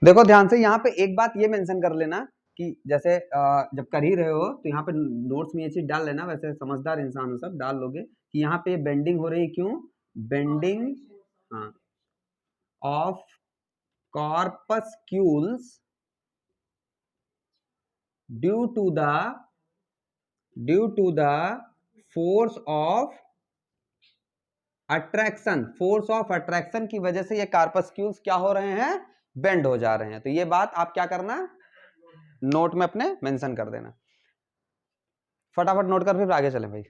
देखो ध्यान से, यहाँ पे एक बात ये मेंशन कर लेना कि जैसे जब कर ही रहे हो तो यहाँ पे नोट्स में ये चीज डाल लेना, वैसे समझदार इंसान हो सब, डाल लोगे कि यहाँ पे बेंडिंग हो रही है, क्यों बेंडिंग, हाँ, of corpuscles due to the force of attraction, force of attraction की वजह से ये कार्पस्क्यूल्स क्या हो रहे हैं, बेंड हो जा रहे हैं। तो ये बात आप क्या करना, नोट में अपने मेंशन कर देना। फटाफट नोट कर फिर आगे चलें भाई।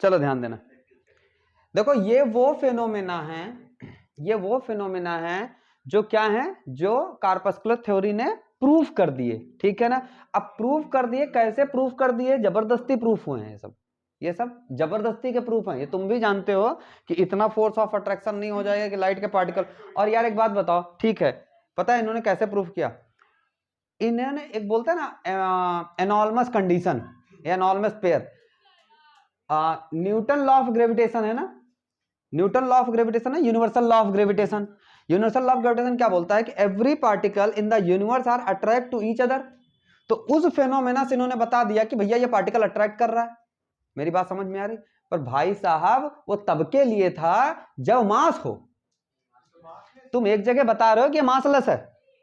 चलो ध्यान देना, देखो ये वो फिनोमेना है जो क्या है, जो कार्पस्कुलर थ्योरी ने प्रूफ कर दिए, ठीक है ना। अब प्रूफ कर दिए, कैसे प्रूफ कर दिए, जबरदस्ती प्रूफ हुए हैं ये सब जबरदस्ती के प्रूफ हैं। ये तुम भी जानते हो कि इतना फोर्स ऑफ अट्रैक्शन नहीं हो जाएगा कि लाइट के पार्टिकल। और यार एक बात बताओ, ठीक है, पता है इन्होंने कैसे प्रूफ किया, इन्होंने एक बोलते हैं ना एनॉर्मस कंडीशन या enormous pair, Newton law of gravitation है ना, न्यूटन लॉ ऑफ ग्रेविटेशन है, universal law of gravitation. Universal law of gravitation क्या बोलता है कि every particle in the universe are attract to each other. तो उस फेनोमेना से इन्होंने बता दिया कि भैया ये पार्टिकल अट्रैक्ट कर रहा है। मेरी बात समझ में आ रही? पर भाई साहब वो तब के लिए था जब मास हो। तुम एक जगह बता रहे हो कि मासलेस है,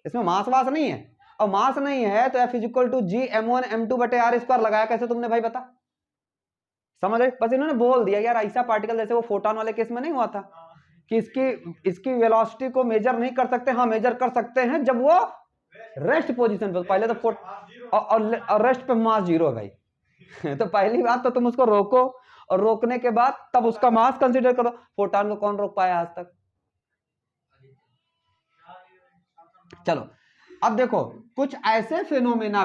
इसमें मास वास नहीं है, और मास नहीं है तो F=g m1m2/r² लगाया कैसे तुमने भाई, बता? समझ रहे? बस इन्होंने बोल दिया यार ऐसा पार्टिकल, जैसे वो फोटोन वाले केस में नहीं हुआ था कि इसकी वेलोसिटी को मेजर नहीं कर सकते, हाँ मेजर कर सकते हैं जब वो रेस्ट पोजीशन पे, पहले तो और रेस्ट पे मास 0 है भाई। तो पहली बात तो तुम उसको रोको, और रोकने के बाद तब उसका मास कंसीडर करो। फोटोन को कौन रोक पाया आज तक? चलो अब देखो, कुछ ऐसे फिनोमेना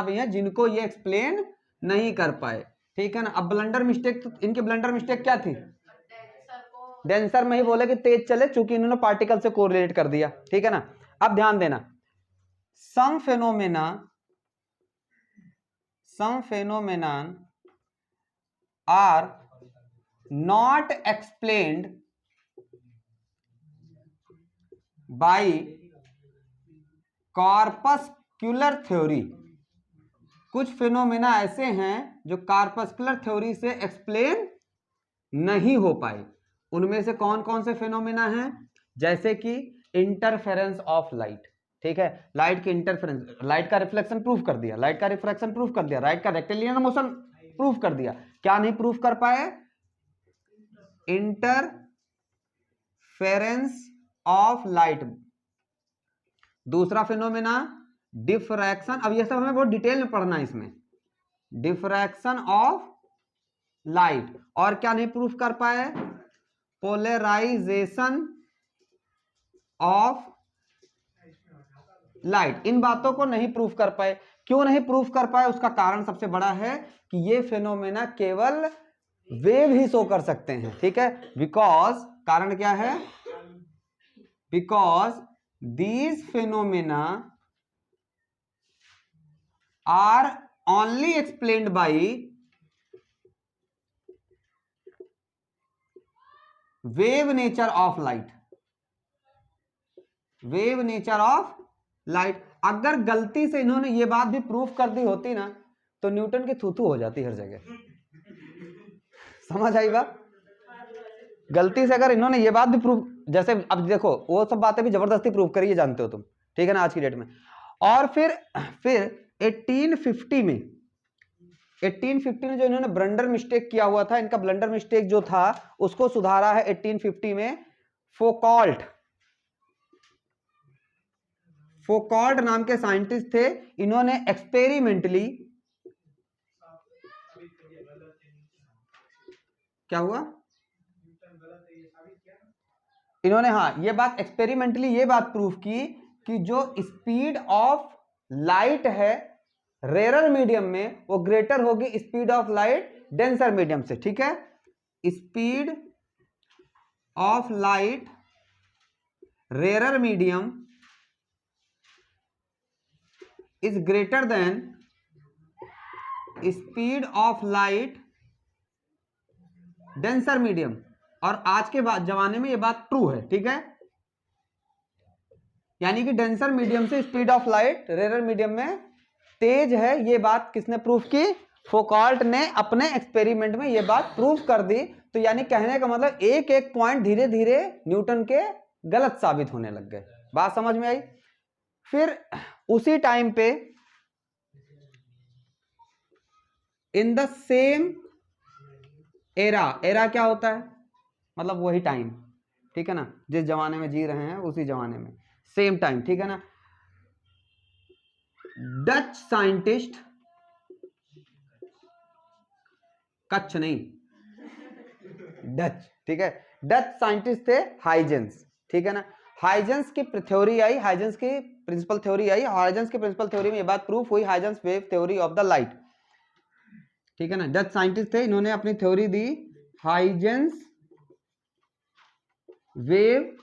भी हैं जिनको ये एक्सप्लेन नहीं कर पाए, ठीक है ना। अब ब्लंडर मिस्टेक, इनकी ब्लंडर मिस्टेक क्या थी, डेंसर में ही बोले कि तेज चले, चूंकि इन्होंने पार्टिकल से कोरिलेट कर दिया, ठीक है ना। अब ध्यान देना, some phenomena are not explained by corpuscular theory. कुछ फिनोमेना ऐसे हैं जो कार्पस्कुलर थ्योरी से एक्सप्लेन नहीं हो पाए। उनमें से कौन कौन से फिनोमेना हैं, जैसे कि इंटरफेरेंस ऑफ लाइट, ठीक है, लाइट की इंटरफेरेंस, लाइट का रिफ्लेक्शन प्रूफ कर दिया, लाइट का रिफ्रैक्शन प्रूफ कर दिया, लाइट का रेक्टिलिनियर मोशन प्रूफ कर दिया। क्या नहीं प्रूफ कर पाए, इंटरफेरेंस ऑफ लाइट। दूसरा फिनोमेना डिफ्रैक्शन, अब ये सब हमें बहुत डिटेल में पढ़ना है इसमें, डिफ्रैक्शन ऑफ लाइट। और क्या नहीं प्रूफ कर पाए, पोलराइजेशन ऑफ लाइट। इन बातों को नहीं प्रूफ कर पाए। क्यों नहीं प्रूफ कर पाए, उसका कारण सबसे बड़ा है कि ये फिनोमेना केवल वेव ही शो कर सकते हैं, ठीक है। बिकॉज, कारण क्या है, because these phenomena are only explained by wave nature of light, wave nature of light. अगर गलती से इन्होंने ये बात भी प्रूफ कर दी होती ना, तो न्यूटन की थूथू हो जाती हर जगह। समझ आई बात? गलती से अगर इन्होंने ये बात भी प्रूफ, जैसे अब देखो वो सब बातें भी जबरदस्ती प्रूफ करी, ये जानते हो तुम, ठीक है ना, आज की डेट में। और फिर 1850 में जो इन्होंने ब्लंडर मिस्टेक किया हुआ था, इनका ब्लंडर मिस्टेक जो था उसको सुधारा है 1850 में। फोकॉल्ट नाम के साइंटिस्ट थे, इन्होंने एक्सपेरिमेंटली, क्या हुआ, इन्होंने हाँ ये बात एक्सपेरिमेंटली ये बात प्रूफ की कि जो स्पीड ऑफ लाइट है रेरर मीडियम में वो ग्रेटर होगी speed of light denser medium से, ठीक है। Speed of light rarer medium is greater than speed of light denser medium. और आज के जमाने में ये बात ट्रू है, ठीक है। यानी कि डेंसर मीडियम से speed of light rarer medium में तेज है। ये बात किसने प्रूफ की? फोकाल्ट ने अपने एक्सपेरिमेंट में ये बात प्रूफ कर दी। तो यानी कहने का मतलब एक एक पॉइंट धीरे धीरे न्यूटन के गलत साबित होने लग गए। बात समझ में आई? फिर उसी टाइम पे इन द सेम एरा क्या होता है? मतलब वही टाइम, ठीक है ना, जिस जमाने में जी रहे हैं उसी जमाने में, सेम टाइम, ठीक है ना। डच साइंटिस्ट, कच्छ नहीं, डच, ठीक है, डच साइंटिस्ट थे हाइजेंस, ठीक है ना। हाइजेंस की थ्योरी आई, हाइजेंस की प्रिंसिपल थ्योरी आई। हाइजेंस की प्रिंसिपल थ्योरी में ये बात प्रूफ हुई, Huygens wave theory of the light, ठीक है ना। डच साइंटिस्ट थे, इन्होंने अपनी थ्योरी दी हाइजेंस वेव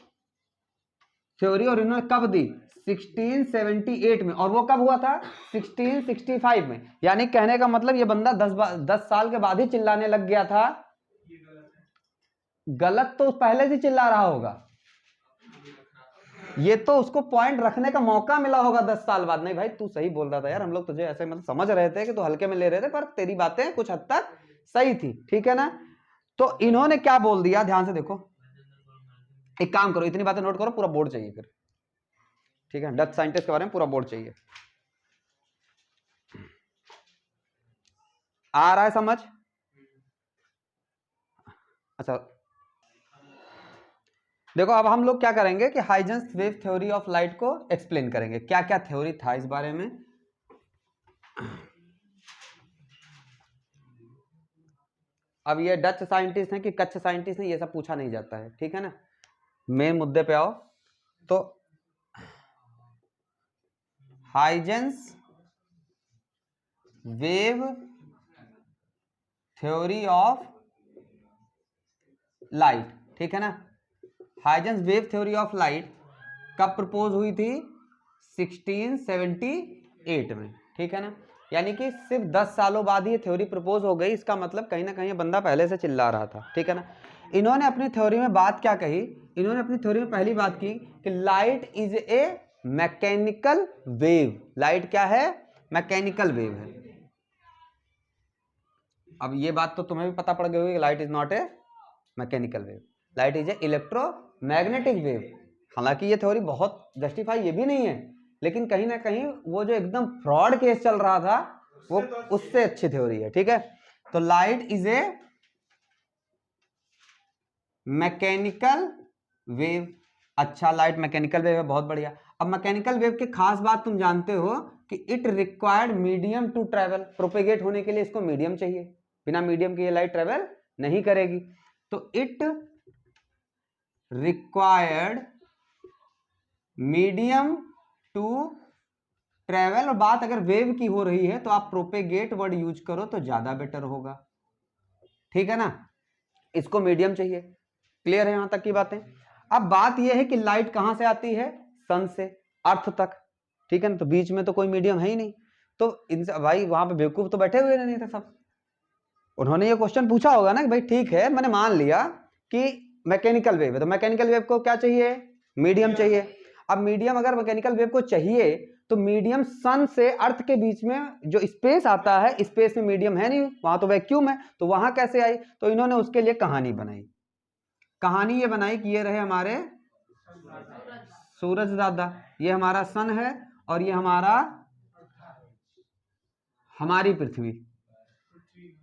थ्योरी। और इन्होंने कब दी? 1678 में। और वो कब हुआ था? 1665 में। यानी कहने का मतलब ये बंदा 10 साल के बाद ही चिल्लाने लग गया था। गलत तो पहले से चिल्ला रहा होगा, ये तो उसको पॉइंट रखने का मौका मिला होगा 10 साल बाद। नहीं भाई तू सही बोल रहा था यार, हम लोग तुझे ऐसे मतलब समझ रहे थे कि तू हल्के में ले रहे थे, पर तेरी बातें कुछ हद तक सही थी, ठीक है ना। तो इन्होंने क्या बोल दिया, ध्यान से देखो। एक काम करो, इतनी बातें नोट करो, पूरा बोर्ड चाहिए फिर, ठीक है। डच साइंटिस्ट के बारे में पूरा बोर्ड चाहिए। आ रहा है समझ? अच्छा देखो, अब हम लोग क्या करेंगे कि Huygens wave theory of light को एक्सप्लेन करेंगे, क्या क्या थ्योरी था इस बारे में। अब ये डच साइंटिस्ट हैं कि कच्छ साइंटिस्ट हैं, ये सब पूछा नहीं जाता है, ठीक है ना। मेन मुद्दे पे आओ। तो Huygens wave theory of light, ठीक है ना। Huygens wave theory of light कब प्रपोज हुई थी? 1678 में, ठीक है ना। यानी कि सिर्फ 10 सालों बाद ये थ्योरी प्रपोज हो गई। इसका मतलब कहीं ना कहीं बंदा पहले से चिल्ला रहा था, ठीक है ना। इन्होंने अपनी थ्योरी में बात क्या कही? इन्होंने अपनी थ्योरी में पहली बात की कि light is a mechanical wave. Light क्या है? मैकेनिकल वेव है। अब ये बात तो तुम्हें भी पता पड़ गई होगी कि light is not a mechanical wave, light is A electromagnetic wave. हालांकि ये थ्योरी बहुत जस्टिफाई ये भी नहीं है, लेकिन कहीं ना कहीं वो जो एकदम फ्रॉड केस चल रहा था वो उससे अच्छी थ्योरी है, ठीक है। तो light is a mechanical wave. अच्छा, लाइट मैकेनिकल वेव है, बहुत बढ़िया। अब मैकेनिकल वेव की खास बात तुम जानते हो कि it required medium to travel. Propagate होने के लिए इसको मीडियम चाहिए, बिना मीडियम के ये लाइट ट्रेवल नहीं करेगी। तो it required medium to travel. और बात अगर वेव की हो रही है तो आप प्रोपेगेट वर्ड यूज करो तो ज्यादा बेटर होगा, ठीक है ना। इसको मीडियम चाहिए। क्लियर है यहां तक की बातें? अब बात यह है कि लाइट कहां से आती है? सन से अर्थ तक, ठीक है ना। तो बीच में तो कोई मीडियम है ही नहीं। तो इनसे भाई वहां पे बेवकूफ तो बैठे हुए नहीं थे सब। उन्होंने ये क्वेश्चन पूछा होगा ना कि भाई ठीक है, मैंने मान लिया कि मैकेनिकल वेव है, तो मैकेनिकल वेव को क्या चाहिए? मीडियम चाहिए। अब मीडियम अगर मैकेनिकल वेव को चाहिए तो मीडियम सन से अर्थ के बीच में जो स्पेस आता है, स्पेस में मीडियम है नहीं, वहां तो वैक्यूम है, तो वहां कैसे आई? तो इन्होंने उसके लिए कहानी बनाई। कहानी ये बनाई कि ये रहे हमारे सूरज दादा, ये हमारा सन है और ये हमारी पृथ्वी।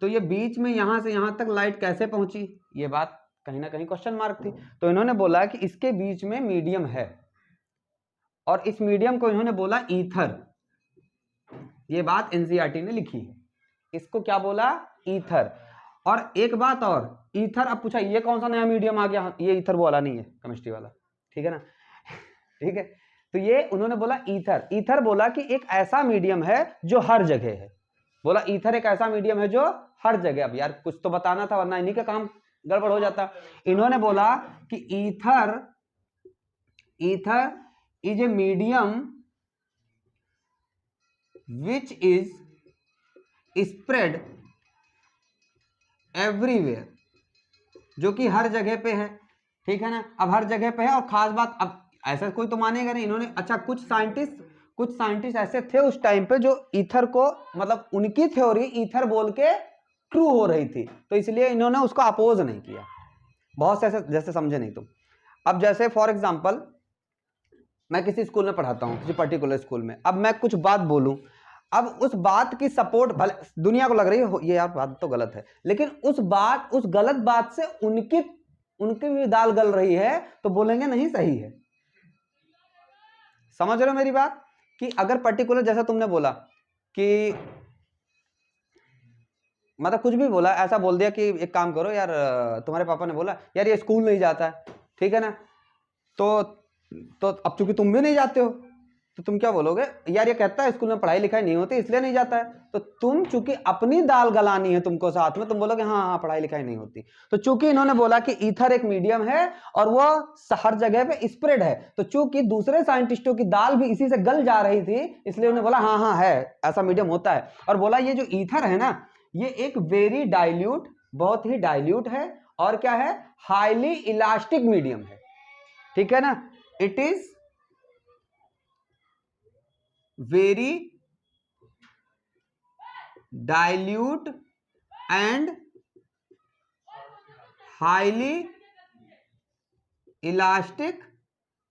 तो ये बीच में यहां से यहां तक लाइट कैसे पहुंची? ये बात कहीं ना कहीं क्वेश्चन मार्क थी। तो इन्होंने बोला कि इसके बीच में मीडियम है, और इस मीडियम को इन्होंने बोला ईथर। ये बात एनसीईआरटी ने लिखी है। इसको क्या बोला? ईथर। और एक बात और, ईथर, अब पूछा ये कौन सा नया मीडियम आ गया? ये ईथर वो वाला नहीं है, केमिस्ट्री वाला, ठीक है ना। ठीक है, तो ये उन्होंने बोला ईथर, ईथर बोला कि एक ऐसा मीडियम है जो हर जगह है, बोला ईथर एक ऐसा मीडियम है जो हर जगह। अब यार कुछ तो बताना था वरना इन्हीं का काम गड़बड़ हो जाता। इन्होंने बोला कि ether is a medium which is spread everywhere, जो कि हर जगह पे है, ठीक है ना। अब हर जगह पे है और खास बात, अब ऐसा कोई तो मानेगा नहीं। इन्होंने अच्छा कुछ साइंटिस्ट ऐसे थे उस टाइम पे जो ईथर को, मतलब उनकी थ्योरी ईथर बोल के ट्रू हो रही थी, तो इसलिए इन्होंने उसको अपोज नहीं किया। बहुत से ऐसे, जैसे समझे नहीं तुम। अब जैसे फॉर एग्जांपल मैं किसी स्कूल में पढ़ाता हूं, किसी पर्टिकुलर स्कूल में, अब मैं कुछ बात बोलूं, अब उस बात की सपोर्ट भले दुनिया को लग रही है ये यार बात तो गलत है, लेकिन उस गलत बात से उनकी भी दाल गल रही है, तो बोलेंगे नहीं सही है। समझ रहे हो मेरी बात? कि अगर पर्टिकुलर जैसा तुमने बोला कि मतलब कुछ भी बोला, ऐसा बोल दिया कि एक काम करो यार, तुम्हारे पापा ने बोला यार ये स्कूल नहीं जाता है, ठीक है ना, तो अब चूंकि तुम भी नहीं जाते हो तो तुम क्या बोलोगे, यार ये कहता है स्कूल में पढ़ाई लिखाई नहीं होती इसलिए नहीं जाता है। तो तुम चूंकि अपनी दाल गलानी है तुमको साथ में, तुम बोलोगे हाँ हाँ पढ़ाई लिखाई नहीं होती। तो चूंकि इन्होंने बोला कि ईथर एक मीडियम है और वो हर जगह पे स्प्रेड है, तो चूंकि दूसरे साइंटिस्टों की दाल भी इसी से गल जा रही थी, इसलिए उन्होंने बोला हाँ हाँ है ऐसा मीडियम होता है। और बोला ये जो ईथर है ना, ये एक वेरी डाइल्यूट, बहुत ही डाइल्यूट है, और क्या है, हाईली इलास्टिक मीडियम है, ठीक है ना। It is very dilute and highly elastic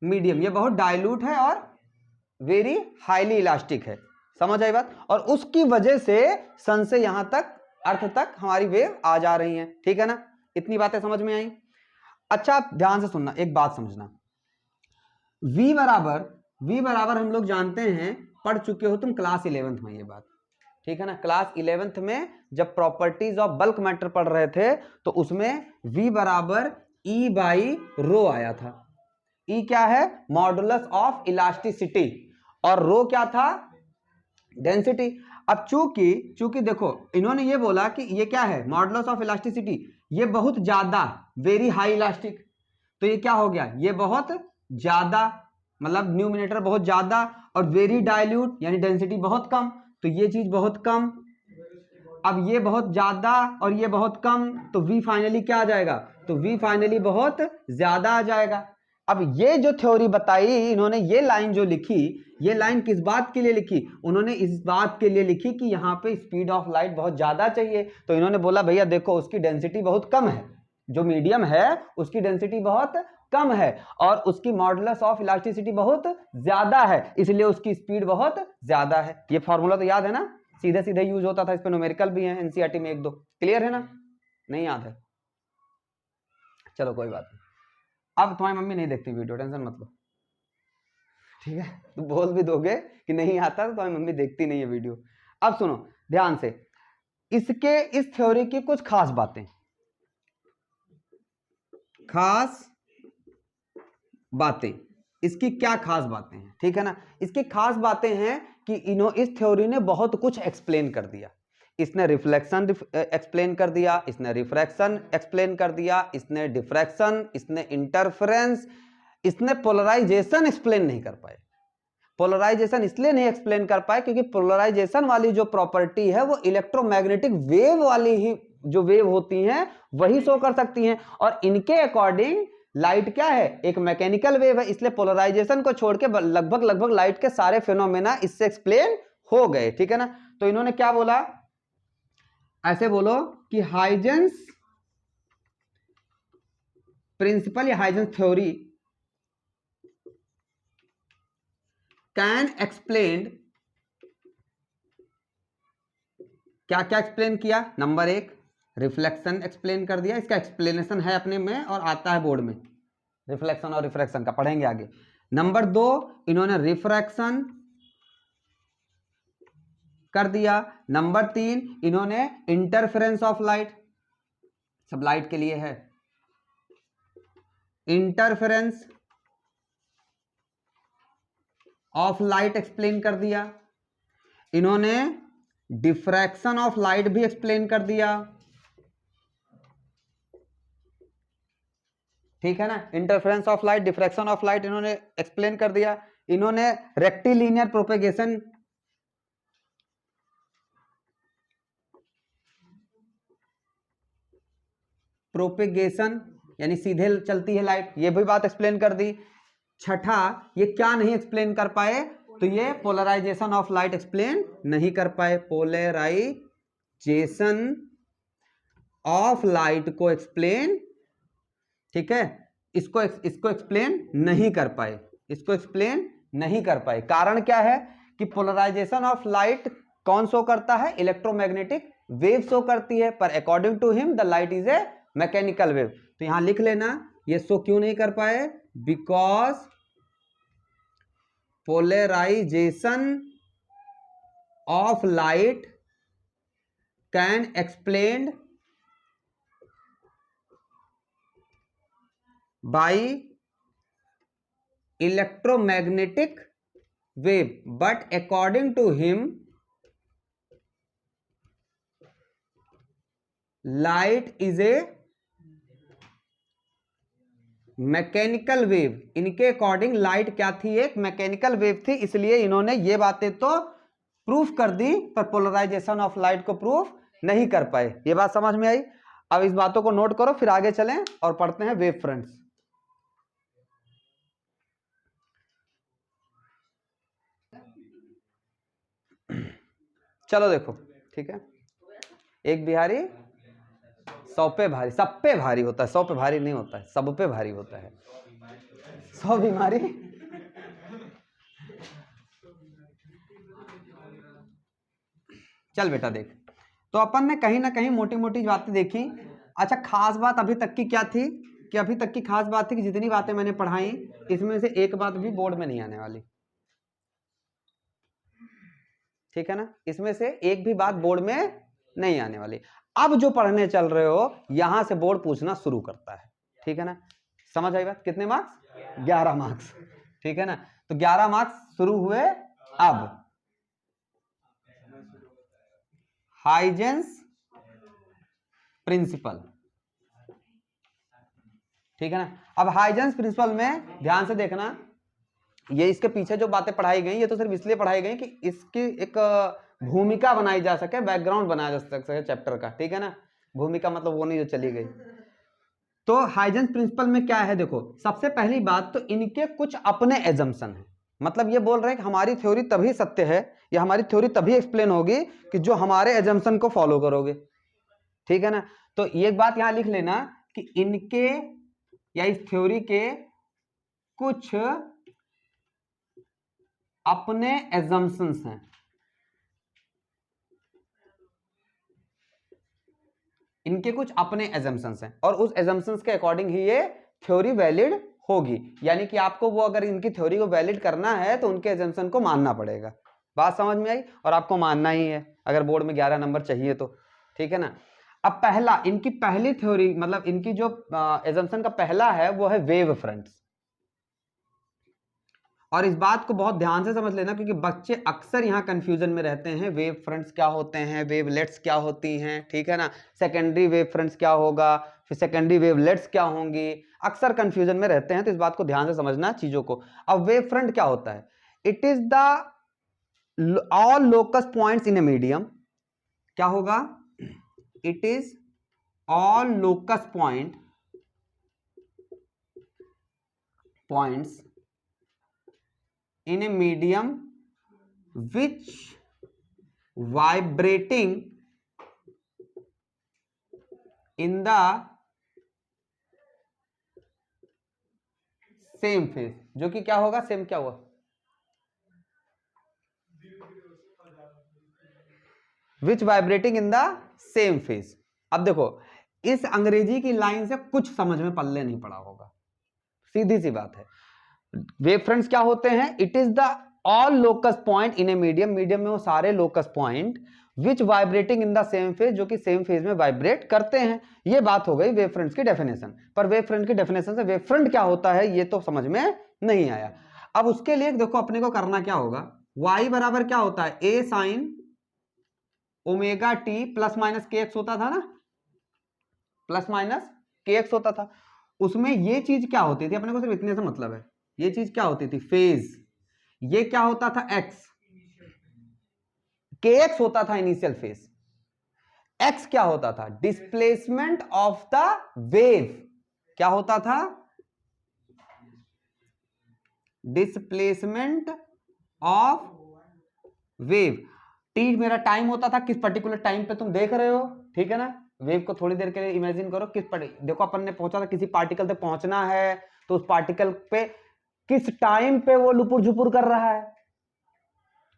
medium, ये बहुत डाइल्यूट है और वेरी हाईली इलास्टिक है। समझ आई बात? और उसकी वजह से सन से यहां तक अर्थ तक हमारी वेव आ जा रही हैं, ठीक है ना। इतनी बातें समझ में आई। अच्छा आप ध्यान से सुनना, एक बात समझना, V बराबर हम लोग जानते हैं, पढ़ चुके हो तुम क्लास 11th में ये बात, ठीक है ना। क्लास 11th में जब प्रॉपर्टीज ऑफ बल्क मैटर पढ़ रहे थे तो उसमें V बराबर E बाई रो आया था। E क्या है, मॉडुलस ऑफ इलास्टिसिटी, और रो क्या था, डेंसिटी। अब चूंकि देखो इन्होंने ये बोला कि ये क्या है, मॉडुलस ऑफ इलास्टिसिटी, ये बहुत ज्यादा, वेरी हाई इलास्टिक, तो ये क्या हो गया, ये बहुत ज्यादा, मतलब न्यूमिनेटर बहुत ज्यादा, और वेरी डाइल्यूट यानी डेंसिटी बहुत कम, तो ये चीज बहुत कम। अब ये बहुत ज्यादा और ये बहुत कम, तो V फाइनली क्या आ जाएगा, तो V फाइनली बहुत ज्यादा आ जाएगा। अब ये जो थ्योरी बताई इन्होंने, ये लाइन जो लिखी, ये लाइन किस बात के लिए लिखी, उन्होंने इस बात के लिए लिखी कि यहाँ पे स्पीड ऑफ लाइट बहुत ज्यादा चाहिए। तो इन्होंने बोला भैया देखो उसकी डेंसिटी बहुत कम है, जो मीडियम है उसकी डेंसिटी बहुत कम है और उसकी मॉडुलस ऑफ इलास्टिसिटी बहुत ज्यादा है, इसलिए उसकी स्पीड बहुत ज्यादा है। ये फॉर्मूला तो याद है ना, सीधे सीधे यूज होता था, इस पे न्यूमेरिकल भी है एनसीईआरटी में एक दो, क्लियर है ना, नहीं याद है, चलो कोई बात नहीं। अब तुम्हारी मम्मी नहीं देखती वीडियो, टेंशन मत लो, ठीक है, तो बोल भी दोगे कि नहीं आता तो तुम्हारी मम्मी देखती नहीं है वीडियो। अब सुनो ध्यान से, इस थ्योरी की कुछ खास बातें, इसकी क्या खास बातें हैं, ठीक है ना। इसकी खास बातें हैं कि इस थ्योरी ने बहुत कुछ एक्सप्लेन कर दिया। इसने रिफ्लेक्शन एक्सप्लेन कर दिया, इसने रिफ्रैक्शन एक्सप्लेन कर दिया, इसने डिफ्रैक्शन, इसने इंटरफेरेंस, इसने पोलराइजेशन एक्सप्लेन नहीं कर पाए। पोलराइजेशन इसलिए नहीं एक्सप्लेन कर पाए क्योंकि पोलराइजेशन वाली जो प्रॉपर्टी है वो इलेक्ट्रोमैग्नेटिक वेव वाली ही जो वेव होती हैं वही शो कर सकती हैं, और इनके अकॉर्डिंग लाइट क्या है, एक मैकेनिकल वेव है, इसलिए पोलराइजेशन को छोड़ के लगभग लाइट के सारे फिनोमेना इससे एक्सप्लेन हो गए, ठीक है ना। तो इन्होंने क्या बोला, ऐसे बोलो कि हाइजेंस प्रिंसिपल या हाइजेंस थ्योरी कैन एक्सप्लेन, क्या क्या एक्सप्लेन किया, नंबर एक रिफ्लेक्शन एक्सप्लेन कर दिया, इसका एक्सप्लेनेशन है अपने में और आता है बोर्ड में, रिफ्लेक्शन और रिफ्रैक्शन का पढ़ेंगे आगे। नंबर दो इन्होंने रिफ्रैक्शन कर दिया। नंबर तीन इन्होंने इंटरफेरेंस ऑफ लाइट, सब लाइट के लिए है, इंटरफेरेंस ऑफ लाइट एक्सप्लेन कर दिया, इन्होंने डिफ्रैक्शन ऑफ लाइट भी एक्सप्लेन कर दिया, ठीक है ना, interference of light, diffraction of light इन्होंने एक्सप्लेन कर दिया, इन्होंने रेक्टिलिनियर प्रोपेगेशन यानी सीधे चलती है लाइट, ये भी बात एक्सप्लेन कर दी। छठा, ये क्या नहीं एक्सप्लेन कर पाए, तो ये पोलराइजेशन ऑफ लाइट एक्सप्लेन नहीं कर पाए, पोलराइजेशन ऑफ लाइट को एक्सप्लेन, ठीक है, इसको एक्सप्लेन नहीं कर पाए, इसको एक्सप्लेन नहीं कर पाए। कारण क्या है कि पोलराइजेशन ऑफ लाइट कौन शो करता है, इलेक्ट्रोमैग्नेटिक वेव शो करती है, पर according to him the light is a mechanical wave. तो यहां लिख लेना, ये शो क्यों नहीं कर पाए, because polarization of light can explained by electromagnetic wave, but according to him light is a mechanical wave. इनके अकॉर्डिंग लाइट क्या थी, एक मैकेनिकल वेव थी, इसलिए इन्होंने ये बातें तो प्रूफ कर दी पर पोलराइजेशन ऑफ लाइट को प्रूफ नहीं कर पाए। ये बात समझ में आई। अब इस बातों को नोट करो, फिर आगे चलें और पढ़ते हैं वेव फ्रंट्स। चलो देखो, ठीक है, एक बिहारी 100 पे भारी, सब पे भारी होता है, 100 पे भारी नहीं होता है, सब पे भारी होता है। 100 बीमारी चल बेटा देख, तो अपन ने कहीं ना कहीं मोटी मोटी बातें देखी। अच्छा, खास बात अभी तक की क्या थी कि अभी तक की खास बात थी कि जितनी बातें मैंने पढ़ाई इसमें से एक बात भी बोर्ड में नहीं आने वाली, ठीक है ना, इसमें से एक भी बात बोर्ड में नहीं आने वाली। अब जो पढ़ने चल रहे हो यहां से बोर्ड पूछना शुरू करता है, ठीक है ना, समझ आई बात। कितने मार्क्स, 11 मार्क्स, ठीक है ना। तो 11 मार्क्स शुरू हुए। अब हाइजेंस प्रिंसिपल, ठीक है ना। अब हाइजेंस प्रिंसिपल में ध्यान से देखना, ये इसके पीछे जो बातें पढ़ाई गई ये तो सिर्फ इसलिए पढ़ाई गई कि इसकी एक भूमिका बनाई जा सके, बैकग्राउंड बनाया जा सके चैप्टर का, ठीक है ना। भूमिका मतलब वो नहीं जो चली गई। तो हाइजेंस प्रिंसिपल में क्या है, देखो सबसे पहली बात तो इनके कुछ अपने एजम्पशन है, मतलब ये बोल रहे हैं कि हमारी थ्योरी तभी सत्य है या हमारी थ्योरी तभी एक्सप्लेन होगी कि जो हमारे एजम्पशन को फॉलो करोगे, ठीक है ना। तो ये बात यहां लिख लेना कि इनके या इस थ्योरी के कुछ अपने एजम्पशंस हैं, इनके कुछ अपने एजम्पशंस हैं और उस एजम्पशंस के अकॉर्डिंग ही ये थ्योरी वैलिड होगी। यानी कि आपको वो अगर इनकी थ्योरी को वैलिड करना है तो उनके एजम्पशन को मानना पड़ेगा। बात समझ में आई, और आपको मानना ही है अगर बोर्ड में 11 नंबर चाहिए तो, ठीक है ना। अब पहला, इनकी पहली थ्योरी मतलब इनकी जो एजम्पशन का पहला है वो है वेव फ्रंट्स। और इस बात को बहुत ध्यान से समझ लेना क्योंकि बच्चे अक्सर यहाँ कंफ्यूजन में रहते हैं, वेव फ्रंट्स क्या होते हैं, वेवलेट्स क्या होती हैं, ठीक है ना, सेकेंडरी वेव फ्रंट्स क्या होगा, फिर सेकेंडरी वेवलेट्स क्या होंगी, अक्सर कंफ्यूजन में रहते हैं। तो इस बात को ध्यान से समझना चीजों को। अब वेव फ्रंट क्या होता है, it is the all locus points in a medium, क्या होगा, it is all locus points in a medium which vibrating in the same phase, जो कि क्या होगा, सेम क्या हुआ, which vibrating in the same phase। अब देखो इस अंग्रेजी की लाइन से कुछ समझ में पल्ले नहीं पड़ा होगा, सीधी सी बात है। वेव फ्रंट्स क्या होते हैं, it is the all locus point in a medium, medium में वो सारे locus point which vibrating in the same phase, जो कि सेम फेज में वाइब्रेट करते हैं। ये बात हो गई वेव फ्रंट्स की डेफिनेशन। पर वेव फ्रंट की डेफिनेशन से वेव फ्रंट क्या होता है ये तो समझ में नहीं आया। अब उसके लिए देखो अपने को करना क्या होगा, y बराबर क्या होता है, a sine omega T plus minus के एक्स होता था ना, प्लस माइनस के एक्स होता था। उसमें ये चीज क्या होती थी, अपने को सिर्फ इतने से मतलब है, ये चीज क्या होती थी, फेज। ये क्या होता था, एक्स, के एक्स होता था इनिशियल फेज। एक्स क्या होता था, डिस्प्लेसमेंट ऑफ द वेव। क्या होता था, डिस्प्लेसमेंट ऑफ वेव। टी मेरा टाइम होता था, किस पर्टिकुलर टाइम पे तुम देख रहे हो, ठीक है ना। वेव को थोड़ी देर के लिए इमेजिन करो, देखो अपन ने पहुंचा था, किसी पार्टिकल तक पहुंचना है, तो उस पार्टिकल पे किस टाइम पे वो लुपुर झुपुर कर रहा है।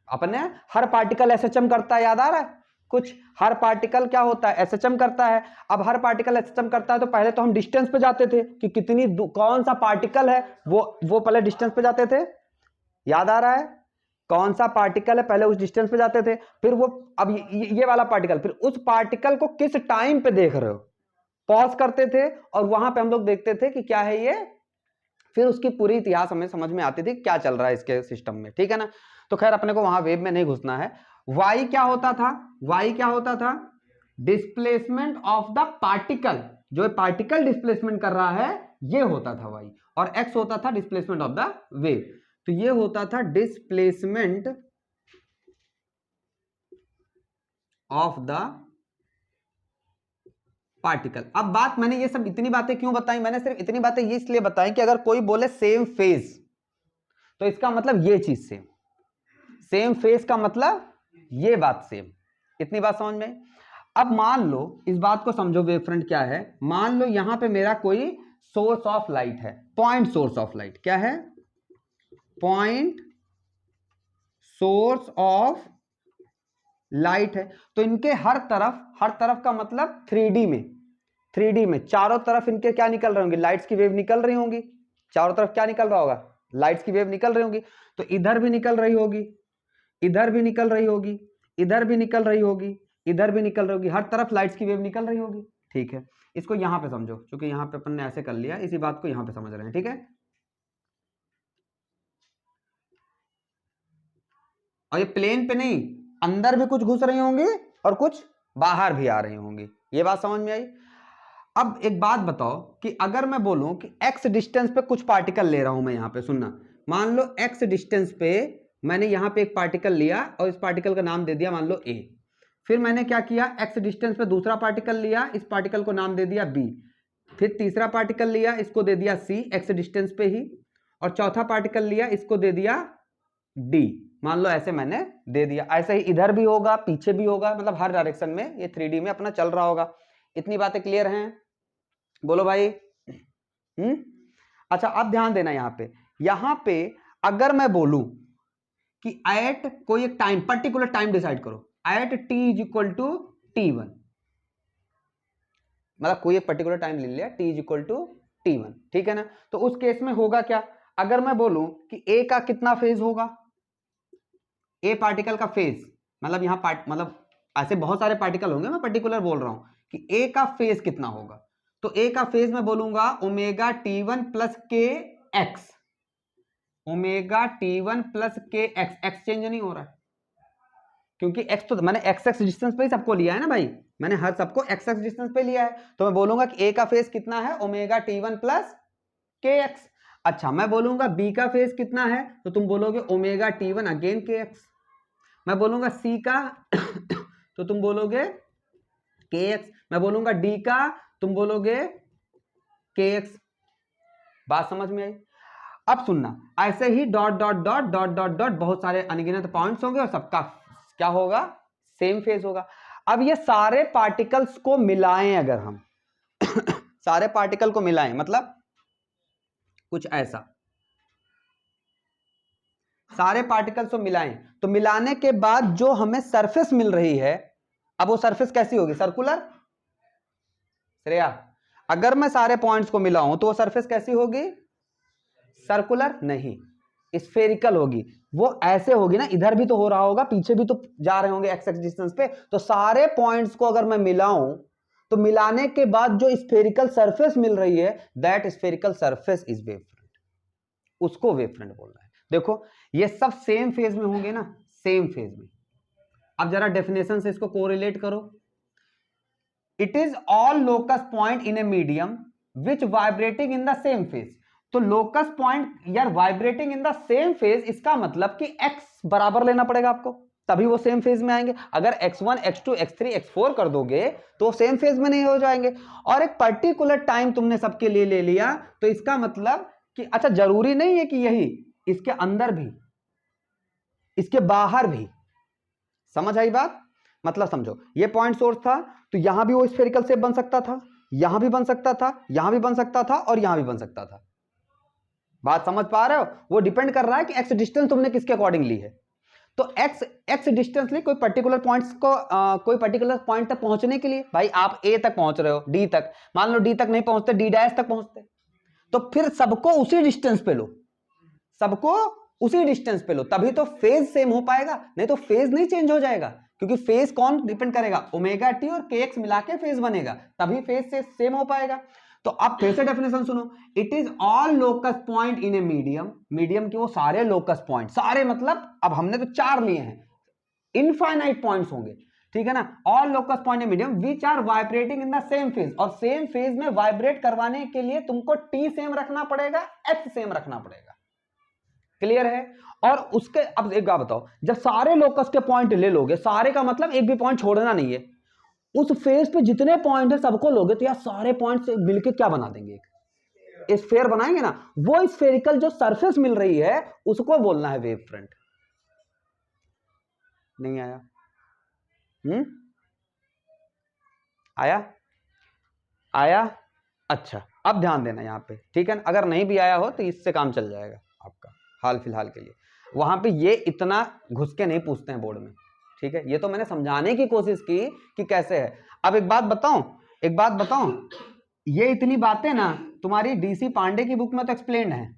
अपन ने हर पार्टिकल एसएचएम करता है, याद आ रहा है कुछ, हर पार्टिकल क्या होता है, एसएचएम करता है। अब हर पार्टिकल एसएचएम करता है तो पहले तो हम डिस्टेंस पे जाते थे कि कितनी कौन सा पार्टिकल है, वो पहले डिस्टेंस पे जाते थे, याद आ रहा है, कौन सा पार्टिकल है पहले उस डिस्टेंस पे जाते थे। फिर वो अब ये वाला पार्टिकल, फिर उस पार्टिकल को किस टाइम पे देख रहे हो, पॉज करते थे और वहां पे हम लोग देखते थे कि क्या है ये, फिर उसकी पूरी इतिहास हमें समझ में आती थी क्या चल रहा है इसके सिस्टम में, ठीक है ना। तो खैर अपने को वहां वेव में नहीं घुसना है। y क्या होता था, y क्या होता था, डिस्प्लेसमेंट ऑफ द पार्टिकल, जो पार्टिकल डिस्प्लेसमेंट कर रहा है ये होता था y, और x होता था डिस्प्लेसमेंट ऑफ द वेव। तो ये होता था डिस्प्लेसमेंट ऑफ द पार्टिकल। अब बात मैंने ये सब इतनी बातें क्यों बताई, मैंने सिर्फ इतनी बातें ये इसलिए बताई कि अगर कोई बोले सेम फेज, तो इसका मतलब ये चीज सेम, सेम फेज का मतलब ये बात सेम। इतनी बात समझ में। अब मान लो, इस बात को समझो वेव फ्रंट क्या है, मान लो यहां पे मेरा कोई सोर्स ऑफ लाइट है, पॉइंट सोर्स ऑफ लाइट, क्या है, पॉइंट सोर्स ऑफ लाइट है। तो इनके हर तरफ का मतलब 3D में, 3D में चारों तरफ इनके क्या निकल रहे होंगे, लाइट्स की वेव निकल रही होंगी, चारों तरफ क्या निकल रहा होगा, लाइट्स की वेव निकल रही होंगी। तो इधर भी निकल रही होगी, इधर भी निकल रही होगी, इधर भी निकल रही होगी, इधर भी निकल रही होगी, हर तरफ लाइट्स की वेव निकल रही होगी, ठीक है। इसको यहां पे समझो, क्योंकि यहां पे अपन ने ऐसे कर लिया, इसी बात को यहां पे समझ रहे हैं, ठीक है। और ये प्लेन पे नहीं, अंदर भी कुछ घुस रही होंगी और कुछ बाहर भी आ रही होंगी, ये बात समझ में आई। अब एक बात बताओ कि अगर मैं बोलूं कि x डिस्टेंस पे कुछ पार्टिकल ले रहा हूं मैं, यहां पे सुनना, मान लो x डिस्टेंस पे मैंने यहां पे एक पार्टिकल लिया और इस पार्टिकल का नाम दे दिया मान लो a। फिर मैंने क्या किया, x डिस्टेंस पे दूसरा पार्टिकल लिया, इस पार्टिकल को नाम दे दिया b। फिर तीसरा पार्टिकल लिया, इसको दे दिया c, x डिस्टेंस पे ही, और चौथा पार्टिकल लिया, इसको दे दिया d। मान लो ऐसे मैंने दे दिया, ऐसे ही इधर भी होगा, पीछे भी होगा, मतलब हर डायरेक्शन में ये 3D में अपना चल रहा होगा। इतनी बातें क्लियर हैं, बोलो भाई। अच्छा अब ध्यान देना, यहां पे अगर मैं बोलूं कि एट कोई एक टाइम, पर्टिकुलर टाइम डिसाइड करो, at t is equal to t1, मतलब कोई एक पर्टिकुलर टाइम ले लिया, t is equal to t1, ठीक है ना। तो उस केस में होगा क्या, अगर मैं बोलूं कि a का कितना फेज होगा, a पार्टिकल का फेज, मतलब यहां मतलब ऐसे बहुत सारे पार्टिकल होंगे, मैं पर्टिकुलर बोल रहा हूं कि a का फेज कितना होगा। तो a का फेज में बोलूंगा ओमेगा t1 प्लस के एक्स, ओमेगा t1 प्लस के एक्स, एक्स चेंज नहीं हो रहा है क्योंकि x तो मैंने x डिस्टेंस पे ही सबको लिया है ना भाई, मैंने हर सबको x डिस्टेंस पे लिया है। तो मैं बोलूंगा कि a का फेज कितना है, ओमेगा t1 प्लस के एक्स। अच्छा मैं बोलूंगा b का फेज कितना है, तो तुम बोलोगे ओमेगा t1 अगेन के एक्स। मैं बोलूंगा c का तो तुम बोलोगे के एक्स। मैं बोलूंगा d का, तुम बोलोगे के एक्स। बात समझ में आई। अब सुनना, ऐसे ही dot dot dot dot dot dot बहुत सारे अनगिनत पॉइंट्स होंगे और सबका क्या होगा, सेम फेज होगा। अब ये सारे पार्टिकल्स को मिलाएं, अगर हम सारे पार्टिकल को मिलाएं, मतलब कुछ ऐसा, सारे पार्टिकल्स को मिलाएं, तो मिलाने के बाद जो हमें सरफेस मिल रही है, अब वो सरफेस कैसी होगी, सर्कुलर। श्रेया, अगर मैं सारे पॉइंट्स को मिलाऊं तो वो सरफेस कैसी होगी, सर्कुलर नहीं, स्फेरिकल होगी। वो ऐसे होगी ना, इधर भी तो हो रहा होगा, पीछे भी तो जा रहे होंगे एक्स एक्स डिस्टेंस पे। तो सारे पॉइंट्स को अगर मैं मिलाऊं तो मिलाने के बाद जो स्फेरिकल सरफेस मिल रही है, that spherical surface is wave front, उसको वेव फ्रंट बोल रहा है। देखो ये सब सेम फेज में होंगे ना, सेम फेज में। अब जरा डेफिनेशन से इसको कोरिलेट करो। It is all locus point in a medium which vibrating in the same phase. तो लोकस पॉइंट यार vibrating in the same phase, इसका मतलब कि एक्स बराबर लेना पड़ेगा आपको, तभी वो सेम फेज में आएंगे। अगर x1 x2 x3 x4 कर दोगे तो सेम फेज में नहीं हो जाएंगे। और एक पर्टिकुलर टाइम तुमने सबके लिए ले लिया, तो इसका मतलब कि अच्छा जरूरी नहीं है कि यही, इसके अंदर भी, इसके बाहर भी। समझ आई बात? मतलब समझो ये पॉइंट सोर्स था, तो यहां भी वो स्फेरिकल शेप बन सकता था, यहां भी बन सकता था, यहां भी बन सकता था, और यहां भी बन सकता था। बात समझ पा रहे हो? वो डिपेंड कर रहा है कि एक्स डिस्टेंस तुमने किसके अकॉर्डिंग ली है। तो एक्स डिस्टेंस ली कोई पर्टिकुलर पॉइंट्स को कोई पर्टिकुलर पॉइंट तक पहुंचने के लिए। भाई आप ए तक पहुंच रहे हो, डी तक, मान लो डी तक नहीं पहुंचते, डी डैश तक पहुंचते, तो फिर सबको उसी डिस्टेंस पे लो, सबको उसी डिस्टेंस पे लो, तभी तो फेज सेम हो पाएगा, नहीं तो फेज नहीं चेंज हो जाएगा। क्योंकि फेज कौन डिपेंड करेगा? ओमेगा टी और के एक्स मिला के फेज बनेगा, तभी फेज से सेम हो पाएगा। तो अब फिर से डेफिनेशन सुनो। It is all locus point in a medium, medium के वो सारे लोकस पॉइंट, सारे मतलब अब हमने तो 4 लिए हैं, इनफाइनाइट पॉइंट्स होंगे, ठीक है ना। All locus point in medium which are vibrating in the same phase, और सेम फेज में वाइब्रेट करवाने के लिए तुमको टी सेम रखना पड़ेगा, एक्स सेम रखना पड़ेगा। क्लियर है? और उसके अब एक बात बताओ, जब सारे लोकस के पॉइंट ले लोगे, सारे का मतलब एक भी पॉइंट छोड़ना नहीं है, उस फेज पे जितने पॉइंट है सबको लोगे, तो यार सारे पॉइंट से मिलके क्या बना देंगे? एक स्फेयर बनाएंगे ना। वो स्फेरिकल जो सरफेस मिल रही है उसको बोलना है वेव फ्रंट। नहीं आया? आया? आया? अच्छा अब ध्यान देना यहां पे, ठीक है। अगर नहीं भी आया हो तो इससे काम चल जाएगा आपका हाल फिलहाल के लिए। वहां पे ये इतना घुस के नहीं पूछते हैं बोर्ड में, ठीक है। ये तो मैंने समझाने की कोशिश की कि कैसे है। अब एक बात बताऊं, ये इतनी बातें ना तुम्हारी डीसी पांडे की बुक में तो एक्सप्लेन्ड है।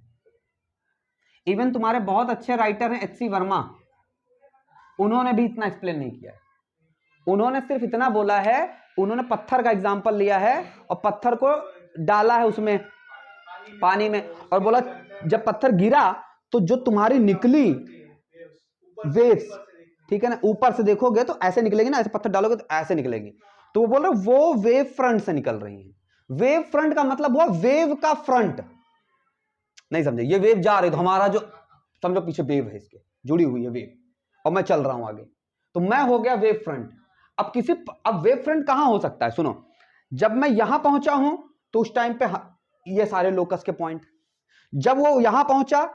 इवन तुम्हारे बहुत अच्छे राइटर हैं एचसी वर्मा, उन्होंने भी इतना एक्सप्लेन नहीं किया है। उन्होंने सिर्फ इतना बोला है, उन्होंने पत्थर का एग्जाम्पल लिया है और पत्थर को डाला है उसमें पानी में, और बोला जब पत्थर गिरा तो जो तुम्हारी निकली वेव्स, ठीक है ना, ऊपर से देखोगे तो ऐसे निकलेगी ना, ऐसे पत्थर डालोगे तो ऐसे निकलेगी। तो वो बोल रहे वो वेव फ्रंट से निकल रही है। वेव फ्रंट का मतलब हुआ वेव का फ्रंट। नहीं समझे? ये वेव जा रही, तो हमारा जो समझो पीछे वेव है, इसके जुड़ी हुई है वेव, और मैं चल रहा हूं आगे, तो मैं हो गया वेव फ्रंट। अब वेव फ्रंट कहां हो सकता है? सुनो, जब मैं यहां पहुंचा हूं तो उस टाइम पे ये सारे लोकस के पॉइंट, जब वो यहां पहुंचा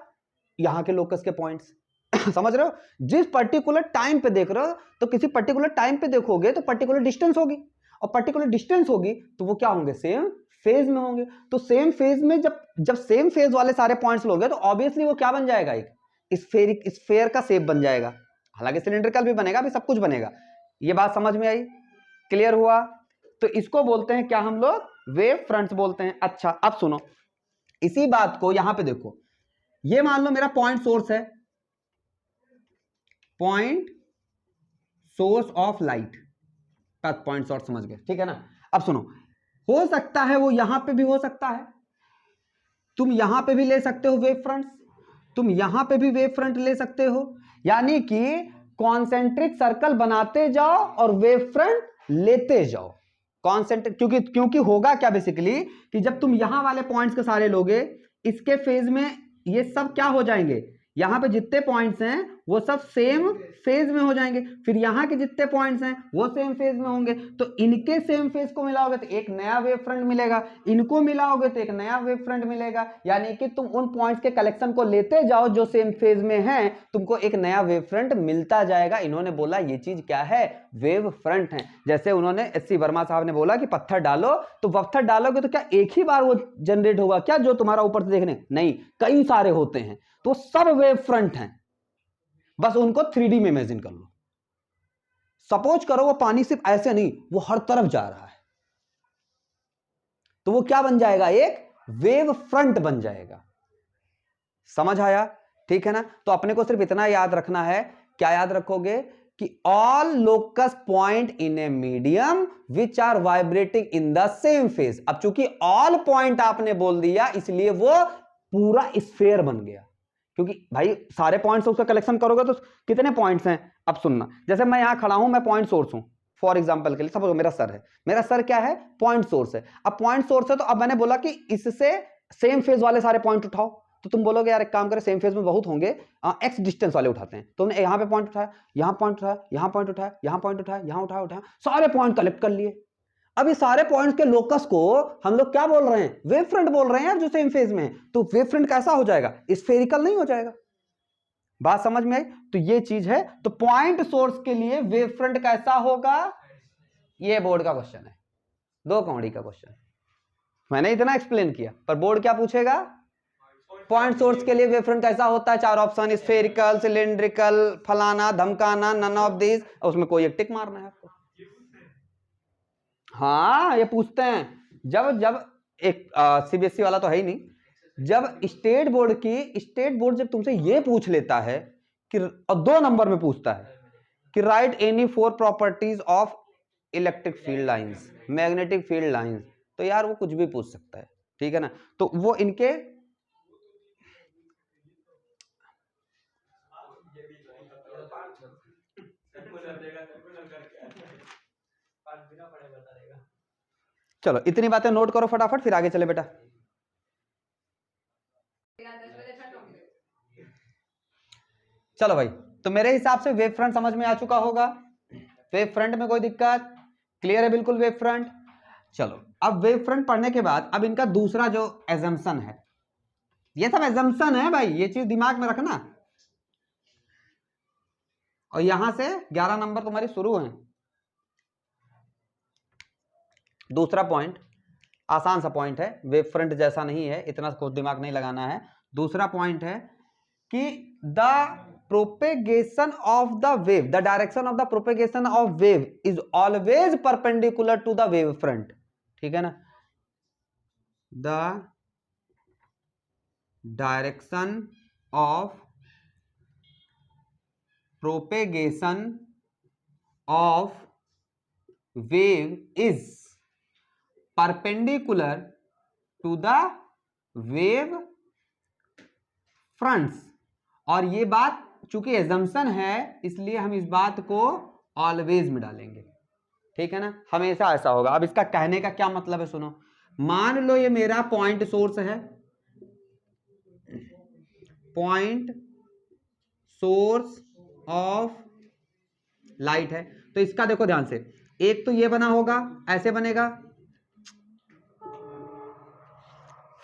यहां के लोकस के पॉइंट्स समझ रहे हो? जिस पर्टिकुलर टाइम पे देख रहे हो, तो किसी पर्टिकुलर टाइम पे देखोगे तो पर्टिकुलर डिस्टेंस होगी, और पर्टिकुलर डिस्टेंस होगी तो वो क्या होंगे? सेम फेज में होंगे। तो सेम फेज में जब सेम फेज वाले सारे पॉइंट्स लोगे तो ऑब्वियसली वो क्या बन जाएगा? एक स्फेयर का शेप बन जाएगा। हालांकि सिलिंड्रिकल भी बनेगा, भी सब कुछ बनेगा। ये बात समझ में आई? क्लियर हुआ? तो इसको बोलते हैं क्या हम लोग? वेव फ्रंट्स बोलते हैं। अच्छा अब सुनो, इसी बात को यहां पे देखो, ये मान लो मेरा पॉइंट सोर्स है, point source of light, point source समझ गए, ठीक है ना। अब सुनो, हो सकता है वो यहां पे भी हो सकता है, तुम यहां पे भी ले सकते हो वेव फ्रंट्स, तुम यहां पे भी वेव फ्रंट ले सकते हो, यानी कि कॉन्सेंट्रिक सर्कल बनाते जाओ और वेव फ्रंट लेते जाओ। कॉन्सेंट्रिक, क्योंकि होगा क्या बेसिकली कि जब तुम यहां वाले पॉइंट्स के सारे लोगे, इसके फेज में ये सब क्या हो जाएंगे? यहां पे जितने पॉइंट्स हैं वो सब सेम फेज में हो जाएंगे, फिर यहां के जितने पॉइंट्स हैं वो सेम फेज में होंगे, तो इनके सेम फेज को मिलाओगे तो एक नया वेव फ्रंट मिलेगा, इनको मिलाओगे तो एक नया वेव फ्रंट मिलेगा। यानी कि तुम उन पॉइंट्स के कलेक्शन को लेते जाओ जो सेम फेज में हैं, तुमको एक नया वेव फ्रंट मिलता जाएगा। इन्होंने बोला ये चीज क्या है? वेव फ्रंट है। जैसे उन्होंने एचसी वर्मा साहब ने बोला कि पत्थर डालो, तो पत्थर डालोगे तो क्या एक ही बार वो जनरेट होगा क्या जो तुम्हारा ऊपर से देखने? नहीं, कई सारे होते हैं, तो सब वेव फ्रंट हैं, बस उनको 3D में इमेजिन कर लो। सपोज करो वो पानी सिर्फ ऐसे नहीं, वो हर तरफ जा रहा है, तो वो क्या बन जाएगा? एक वेव फ्रंट बन जाएगा। समझ आया? ठीक है ना। तो अपने को सिर्फ इतना याद रखना है, क्या याद रखोगे? कि all locus point in a medium which are vibrating in the same phase. अब चूंकि ऑल पॉइंट आपने बोल दिया, इसलिए वो पूरा स्फेयर बन गया, क्योंकि भाई सारे पॉइंट्स उसका कलेक्शन करोगे तो कितने पॉइंट्स हैं। अब सुनना, जैसे मैं यहां खड़ा हूं, मैं पॉइंट सोर्स हूं फॉर एग्जांपल के लिए, सपोज मेरा सर है, मेरा सर क्या है, पॉइंट सोर्स है। अब पॉइंट सोर्स है तो अब मैंने बोला कि इससे सेम फेज वाले सारे पॉइंट उठाओ, तो तुम बोलोगे यार एक काम करें, सेम फेज में बहुत होंगे, एक्स डिस्टेंस वाले उठाते हैं। तो हमने यहां पे पॉइंट उठाया, यहां पॉइंट उठाया, यहां पॉइंट उठाया, यहां पॉइंट उठाया, यहां उठाया, सारे पॉइंट कलेक्ट कर लिए। अब ये सारे पॉइंट्स के लोकस को हम लोग क्या बोल रहे हैं, वेव फ्रंट बोल रहे हैं यार, जो सेम फेज में है। तो वेव फ्रंट कैसा हो जाएगा, स्फेरिकल नहीं हो जाएगा। बात समझ में आई। तो ये चीज है। तो पॉइंट सोर्स के लिए वेव फ्रंट कैसा होगा, ये बोर्ड का क्वेश्चन है, 2 कौड़ी का क्वेश्चन। मैंने इतना एक्सप्लेन किया, पर बोर्ड क्या पूछेगा, पॉइंट सोर्स के लिए वेव फ्रंट कैसा होता है, 4 ऑप्शन, स्फेरिकल, सिलिंड्रिकल, फलाना धमकाना, नन ऑफ दिस, उसमें कोई एक टिक मारना है आपको। हाँ ये पूछते हैं, जब एक सीबीएसई वाला तो है ही नहीं, जब स्टेट बोर्ड जब तुमसे ये पूछ लेता है कि, और 2 नंबर में पूछता है कि right any 4 properties of electric field lines, magnetic field lines, तो यार वो कुछ भी पूछ सकता है, ठीक है ना। तो वो इनके चलो इतनी बातें नोट करो फटाफट, फिर आगे चले बेटा। चलो भाई, तो मेरे हिसाब से वेव फ्रंट समझ में आ चुका होगा। वेव फ्रंट में कोई दिक्कत, क्लियर है बिल्कुल वेव फ्रंट। चलो अब वेव फ्रंट पढ़ने के बाद अब इनका दूसरा जो एजम्पशन है, ये सब एजम्पशन है भाई, ये चीज दिमाग में रखना। और यहां से 11 नंबर तुम्हारी शुरू है। दूसरा पॉइंट आसान सा पॉइंट है, वेव फ्रंट जैसा नहीं है, इतना कुछ दिमाग नहीं लगाना है। दूसरा पॉइंट है कि the propagation of the wave, the direction of the propagation of wave is always perpendicular to the wave front, ठीक है ना। The direction of propagation of wave is perpendicular to the wave fronts. और ये बात चूंकि assumption है, इसलिए हम इस बात को ऑलवेज में डालेंगे, ठीक है ना, हमेशा ऐसा होगा। अब इसका कहने का क्या मतलब है, सुनो, मान लो ये मेरा पॉइंट सोर्स है, पॉइंट सोर्स ऑफ लाइट है। तो इसका देखो ध्यान से, एक तो ये बना होगा, ऐसे बनेगा,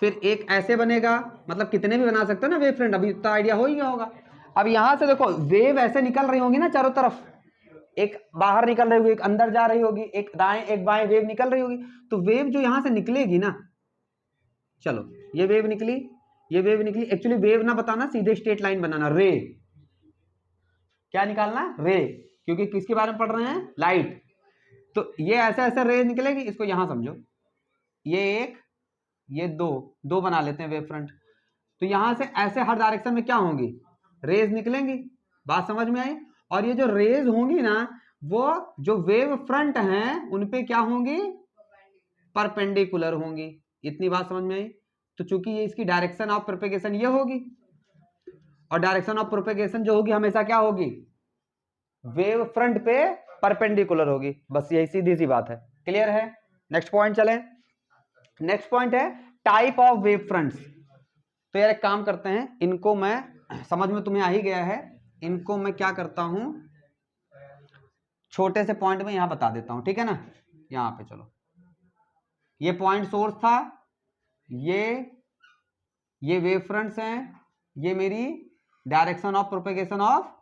फिर एक ऐसे बनेगा, मतलब कितने भी बना सकते हो ना वेव फ्रंट, अभी इतना आइडिया हो ही गया होगा। अब यहां से देखो वेव ऐसे निकल रही होगी ना चारों तरफ, एक बाहर निकल रही होगी, एक अंदर जा रही होगी, एक दाएं एक बाएं वेव निकल रही होगी। तो वेव जो यहां से निकलेगी ना, चलो ये वेव निकली, ये वेव निकली, एक्चुअली वेव ना बताना, सीधे स्ट्रेट लाइन बनाना, रे, क्या निकालना, रे, क्योंकि किसके बारे में पढ़ रहे हैं, लाइट। तो ये ऐसे ऐसे रे निकलेगी, इसको यहां समझो, ये एक, ये दो बना लेते हैं वेव फ्रंट। तो यहां से ऐसे हर डायरेक्शन में क्या होंगी, रेज निकलेंगी। बात समझ में आई। और ये जो रेज होंगी ना, वो जो वेव फ्रंट हैं उन पे क्या होंगी, परपेंडिकुलर होंगी। इतनी बात समझ में आई। तो चूंकि ये इसकी डायरेक्शन ऑफ प्रोपेगेशन ये होगी, और डायरेक्शन ऑफ प्रोपेगेशन जो होगी हमेशा क्या होगी, वेव फ्रंट पे परपेंडिकुलर होगी। बस यही सीधी सी बात है, क्लियर है। नेक्स्ट पॉइंट चलें। नेक्स्ट पॉइंट है टाइप ऑफ वेव फ्रंट्स। तो यार एक काम करते हैं, इनको मैं, समझ में तुम्हें आ ही गया है, इनको मैं क्या करता हूं, छोटे से पॉइंट में यहां बता देता हूं, ठीक है ना। यहां पे चलो, ये पॉइंट सोर्स था, ये वेव फ्रंट्स हैं, ये मेरी direction of propagation of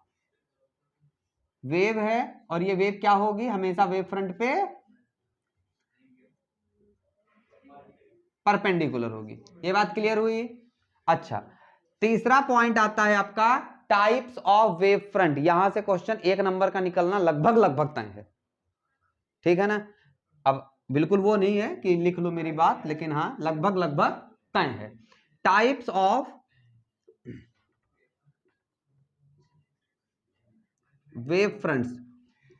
wave है, और ये वेव क्या होगी, हमेशा वेव फ्रंट पे परपेंडिकुलर होगी। ये बात क्लियर हुई। अच्छा, तीसरा पॉइंट आता है आपका टाइप्स ऑफ वेव फ्रंट। यहां से क्वेश्चन 1 नंबर का निकलना लगभग तय है, ठीक है ना। अब बिल्कुल वो नहीं है कि लिख लो मेरी बात, लेकिन हाँ लगभग तय है। टाइप्स ऑफ वेव फ्रंट्स,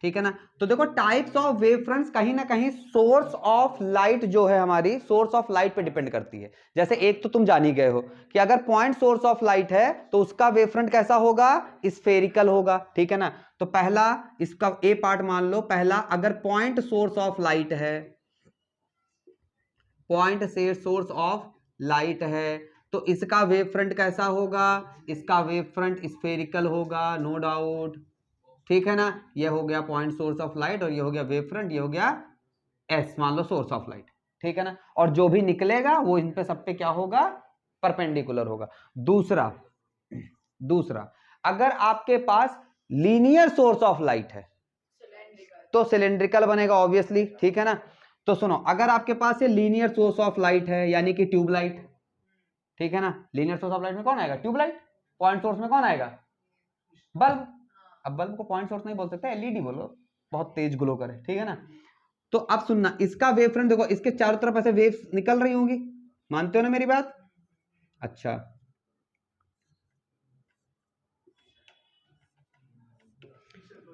ठीक है ना। तो देखो टाइप्स ऑफ वेव फ्रंट्स कहीं ना कहीं सोर्स ऑफ लाइट जो है हमारी, सोर्स ऑफ लाइट पे डिपेंड करती है। जैसे एक तो तुम जान ही गए हो कि अगर पॉइंट सोर्स ऑफ लाइट है तो उसका वेव फ्रंट कैसा होगा, स्फेरिकल होगा, ठीक है ना। तो पहला इसका ए पार्ट मान लो, पहला अगर पॉइंट सोर्स ऑफ लाइट है, पॉइंट से सोर्स ऑफ लाइट है, तो इसका वेव फ्रंट कैसा होगा, इसका वेव फ्रंट स्फेरिकल होगा, नो डाउट, ठीक है ना। ये हो गया पॉइंट सोर्स ऑफ लाइट और ये हो गया वेव फ्रंट, ये हो गया एस मान लो सोर्स ऑफ लाइट, ठीक है ना। और जो भी निकलेगा वो इन पे सब पे क्या होगा, परपेंडिकुलर होगा। दूसरा अगर आपके पास लीनियर सोर्स ऑफ लाइट है तो सिलेंड्रिकल बनेगा ऑब्वियसली, ठीक है ना। तो सुनो, अगर आपके पास ये लीनियर सोर्स ऑफ लाइट है यानी कि ट्यूबलाइट, ठीक है ना, लीनियर सोर्स ऑफ लाइट में कौन आएगा, ट्यूबलाइट। पॉइंट सोर्स में कौन आएगा, बल्ब। अब बल्ब को पॉइंट सोर्स नहीं बोल सकते, एलईडी बोलो, बहुत तेज ग्लो करे, ठीक है ना। तो अब सुनना, इसका वेव फ्रंट देखो, इसके चारों तरफ ऐसे वेव्स निकल रही होंगी, मानते हो ना मेरी बात। अच्छा,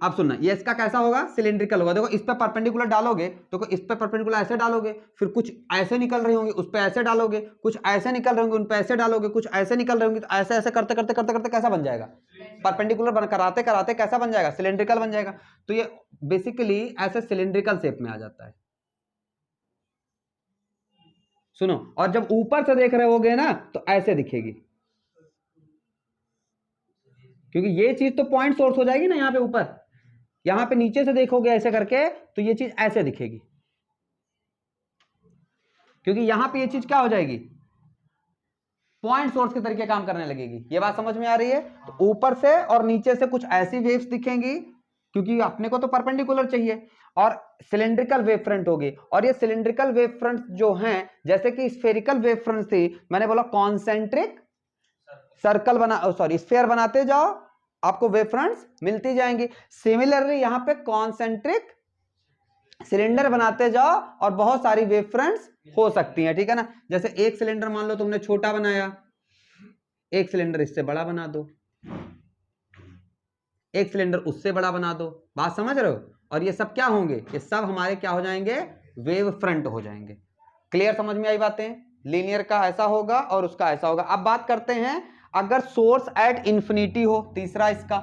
अब सुनना, ये इसका कैसा होगा, सिलेंड्रिकल होगा। देखो इस पे परपेंडिकुलर डालोगे, देखो इस पे परपेंडिकुलर ऐसे डालोगे, फिर कुछ ऐसे निकल रही होंगी, उस पे ऐसे डालोगे, कुछ ऐसे निकल रहे होंगे, उन पे ऐसे डालोगे, कुछ ऐसे निकल रहे होंगे, तो ऐसे ऐसे करते करते करते करते कैसा बन जाएगा, परपेंडिकुलर बन कराते कराते कैसा बन जाएगा, सिलेंड्रिकल बन जाएगा। तो ये बेसिकली ऐसे सिलेंड्रिकल शेप में आ जाता है। सुनो, और जब ऊपर से देख रहे होगे ना तो ऐसे दिखेगी, क्योंकि ये चीज तो पॉइंट सोर्स हो जाएगी ना यहाँ पे ऊपर, यहां पे नीचे से देखोगे ऐसे करके तो ये चीज ऐसे दिखेगी, क्योंकि यहां पे ये चीज क्या हो जाएगी, पॉइंट सोर्स के तरीके काम करने लगेगी। ये बात समझ में आ रही है। तो ऊपर से और नीचे से कुछ ऐसी वेव्स दिखेंगी, क्योंकि अपने को तो परपेंडिकुलर चाहिए, और सिलेंड्रिकल वेव फ्रंट होगी। और ये सिलेंड्रिकल वेव फ्रंट जो हैं, जैसे कि स्फेरिकल वेव फ्रंट थी, मैंने बोला कॉन्सेंट्रिक सर्कल बना, सॉरी स्फेयर बनाते जाओ, आपको वेव फ्रंट्स मिलती जाएंगी। सिमिलरली यहां पे कॉन्सेंट्रिक सिलेंडर बनाते जाओ और बहुत सारी वेव फ्रंट्स हो सकती हैं, ठीक है ना। जैसे एक सिलेंडर मान लो तुमने छोटा बनाया, एक सिलेंडर इससे बड़ा बना दो, एक सिलेंडर उससे बड़ा बना दो, बात समझ रहे हो। और ये सब क्या होंगे, ये सब हमारे क्या हो जाएंगे, वेव फ्रंट हो जाएंगे। क्लियर, समझ में आई बातें। लीनियर का ऐसा होगा और उसका ऐसा होगा। अब बात करते हैं अगर सोर्स एट इंफिनिटी हो, तीसरा इसका,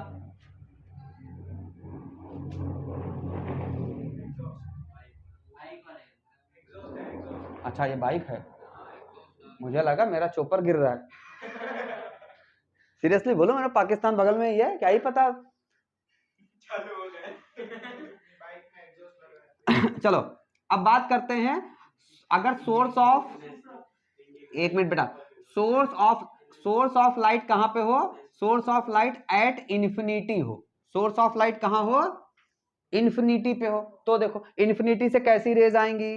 अच्छा ये बाइक है, मुझे लगा मेरा चोपर गिर रहा है। सीरियसली बोलो, मेरा पाकिस्तान बगल में ही है, क्या ही पता। चलो अब बात करते हैं, अगर सोर्स ऑफ, एक मिनट बेटा, सोर्स ऑफ लाइट कहां पे हो, source of light at infinity हो, सोर्स ऑफ लाइट कहां हो, इंफिनिटी पे हो। तो देखो इंफिनिटी से कैसी रेज आएंगी,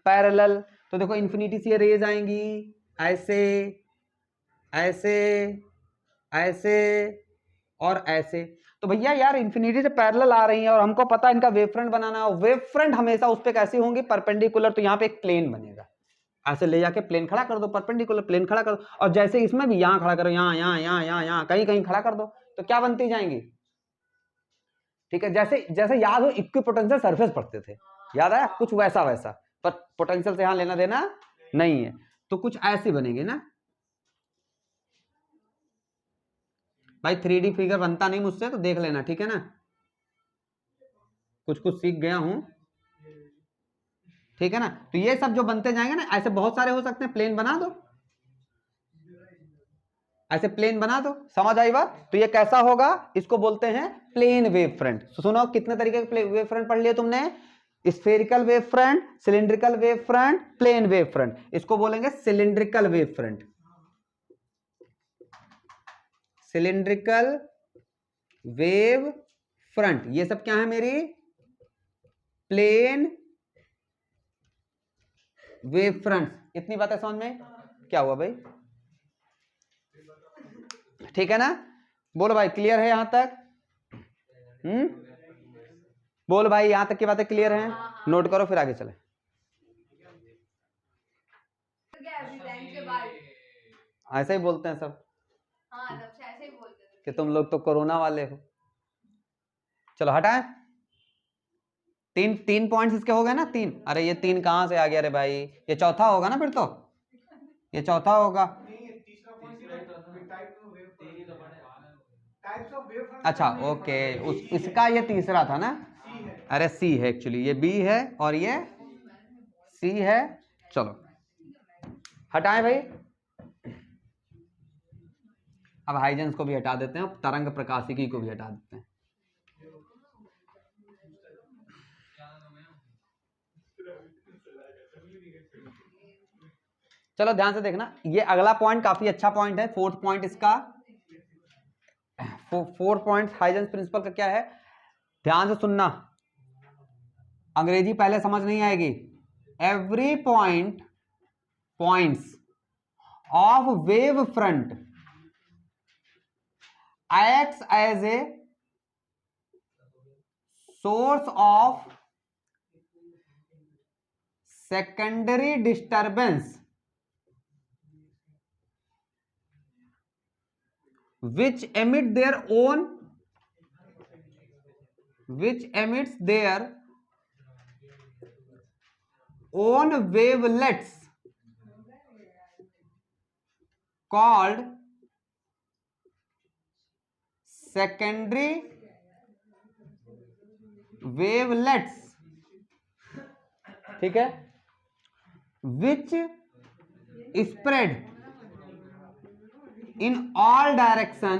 पैरेलल। तो देखो इंफिनिटी से ये रेज आएंगी ऐसे, ऐसे, ऐसे और ऐसे। तो भैया यार इंफिनिटी से पैरेलल आ रही है और हमको पता है इनका वेव फ्रंट बनाना है। वेव फ्रंट हमेशा उस पे कैसी होंगी, परपेंडिकुलर। तो यहाँ पे एक प्लेन बनेगा, ऐसे ले जाके प्लेन खड़ा कर दो, परपेंडिकुलर प्लेन खड़ा कर दो, और जैसे इसमें भी यहाँ खड़ा करो, यहाँ यहाँ यहाँ यहाँ यहाँ कहीं कहीं खड़ा कर दो, तो क्या बनती जाएंगी, ठीक है। जैसे जैसे याद हो इक्विपोटेंशियल सरफेस पढ़ते थे, याद आया कुछ वैसा वैसा, पर पोटेंशियल से यहाँ लेना देना नहीं है। तो कुछ ऐसे बनेंगे ना भाई, 3D फिगर बनता नहीं मुझसे तो देख लेना, ठीक है ना, कुछ कुछ सीख गया हूं, ठीक है ना। तो ये सब जो बनते जाएंगे ना, ऐसे बहुत सारे हो सकते हैं, प्लेन बना दो, ऐसे प्लेन बना दो, समझ आई बात। तो ये कैसा होगा, इसको बोलते हैं प्लेन वेव फ्रंट। सुनो कितने तरीके के वेव फ्रंट पढ़ लिए तुमने, spherical wave front, cylindrical wave front, plane wave front. इसको बोलेंगे cylindrical wave front, cylindrical wave front. ये सब क्या है मेरी, प्लेन वेव फ्रंट। इतनी बातें समझ में, क्या हुआ भाई, ठीक है ना। बोलो भाई क्लियर है यहां तक, बोल भाई यहां तक की बातें क्लियर हैं, नोट करो फिर आगे चले। ऐसे ही बोलते हैं सब, हाँ, तब से ऐसे ही बोलते थे कि तुम लोग तो कोरोना वाले हो। चलो हटाएं, तीन तीन पॉइंट्स इसके हो गए ना, तीन। अरे ये तीन कहां से आ गया रे भाई, ये चौथा होगा ना फिर तो, ये चौथा होगा। अच्छा ओके, इसका ये तीसरा था ना। अरे सी है एक्चुअली, ये बी है और ये सी है। चलो हटाएं भाई, अब हाइजेंस को भी हटा देते हैं, तरंग प्रकाशिकी को भी हटा देते हैं। चलो ध्यान से देखना, ये अगला पॉइंट काफी अच्छा पॉइंट है, फोर्थ पॉइंट इसका। फोर्थ पॉइंट हाइजेंस प्रिंसिपल का क्या है, ध्यान से सुनना, अंग्रेजी पहले समझ नहीं आएगी। Every points of wave front acts as a source of secondary disturbance which emits their own wavelets called secondary wavelets, ठीक है, which spread in all direction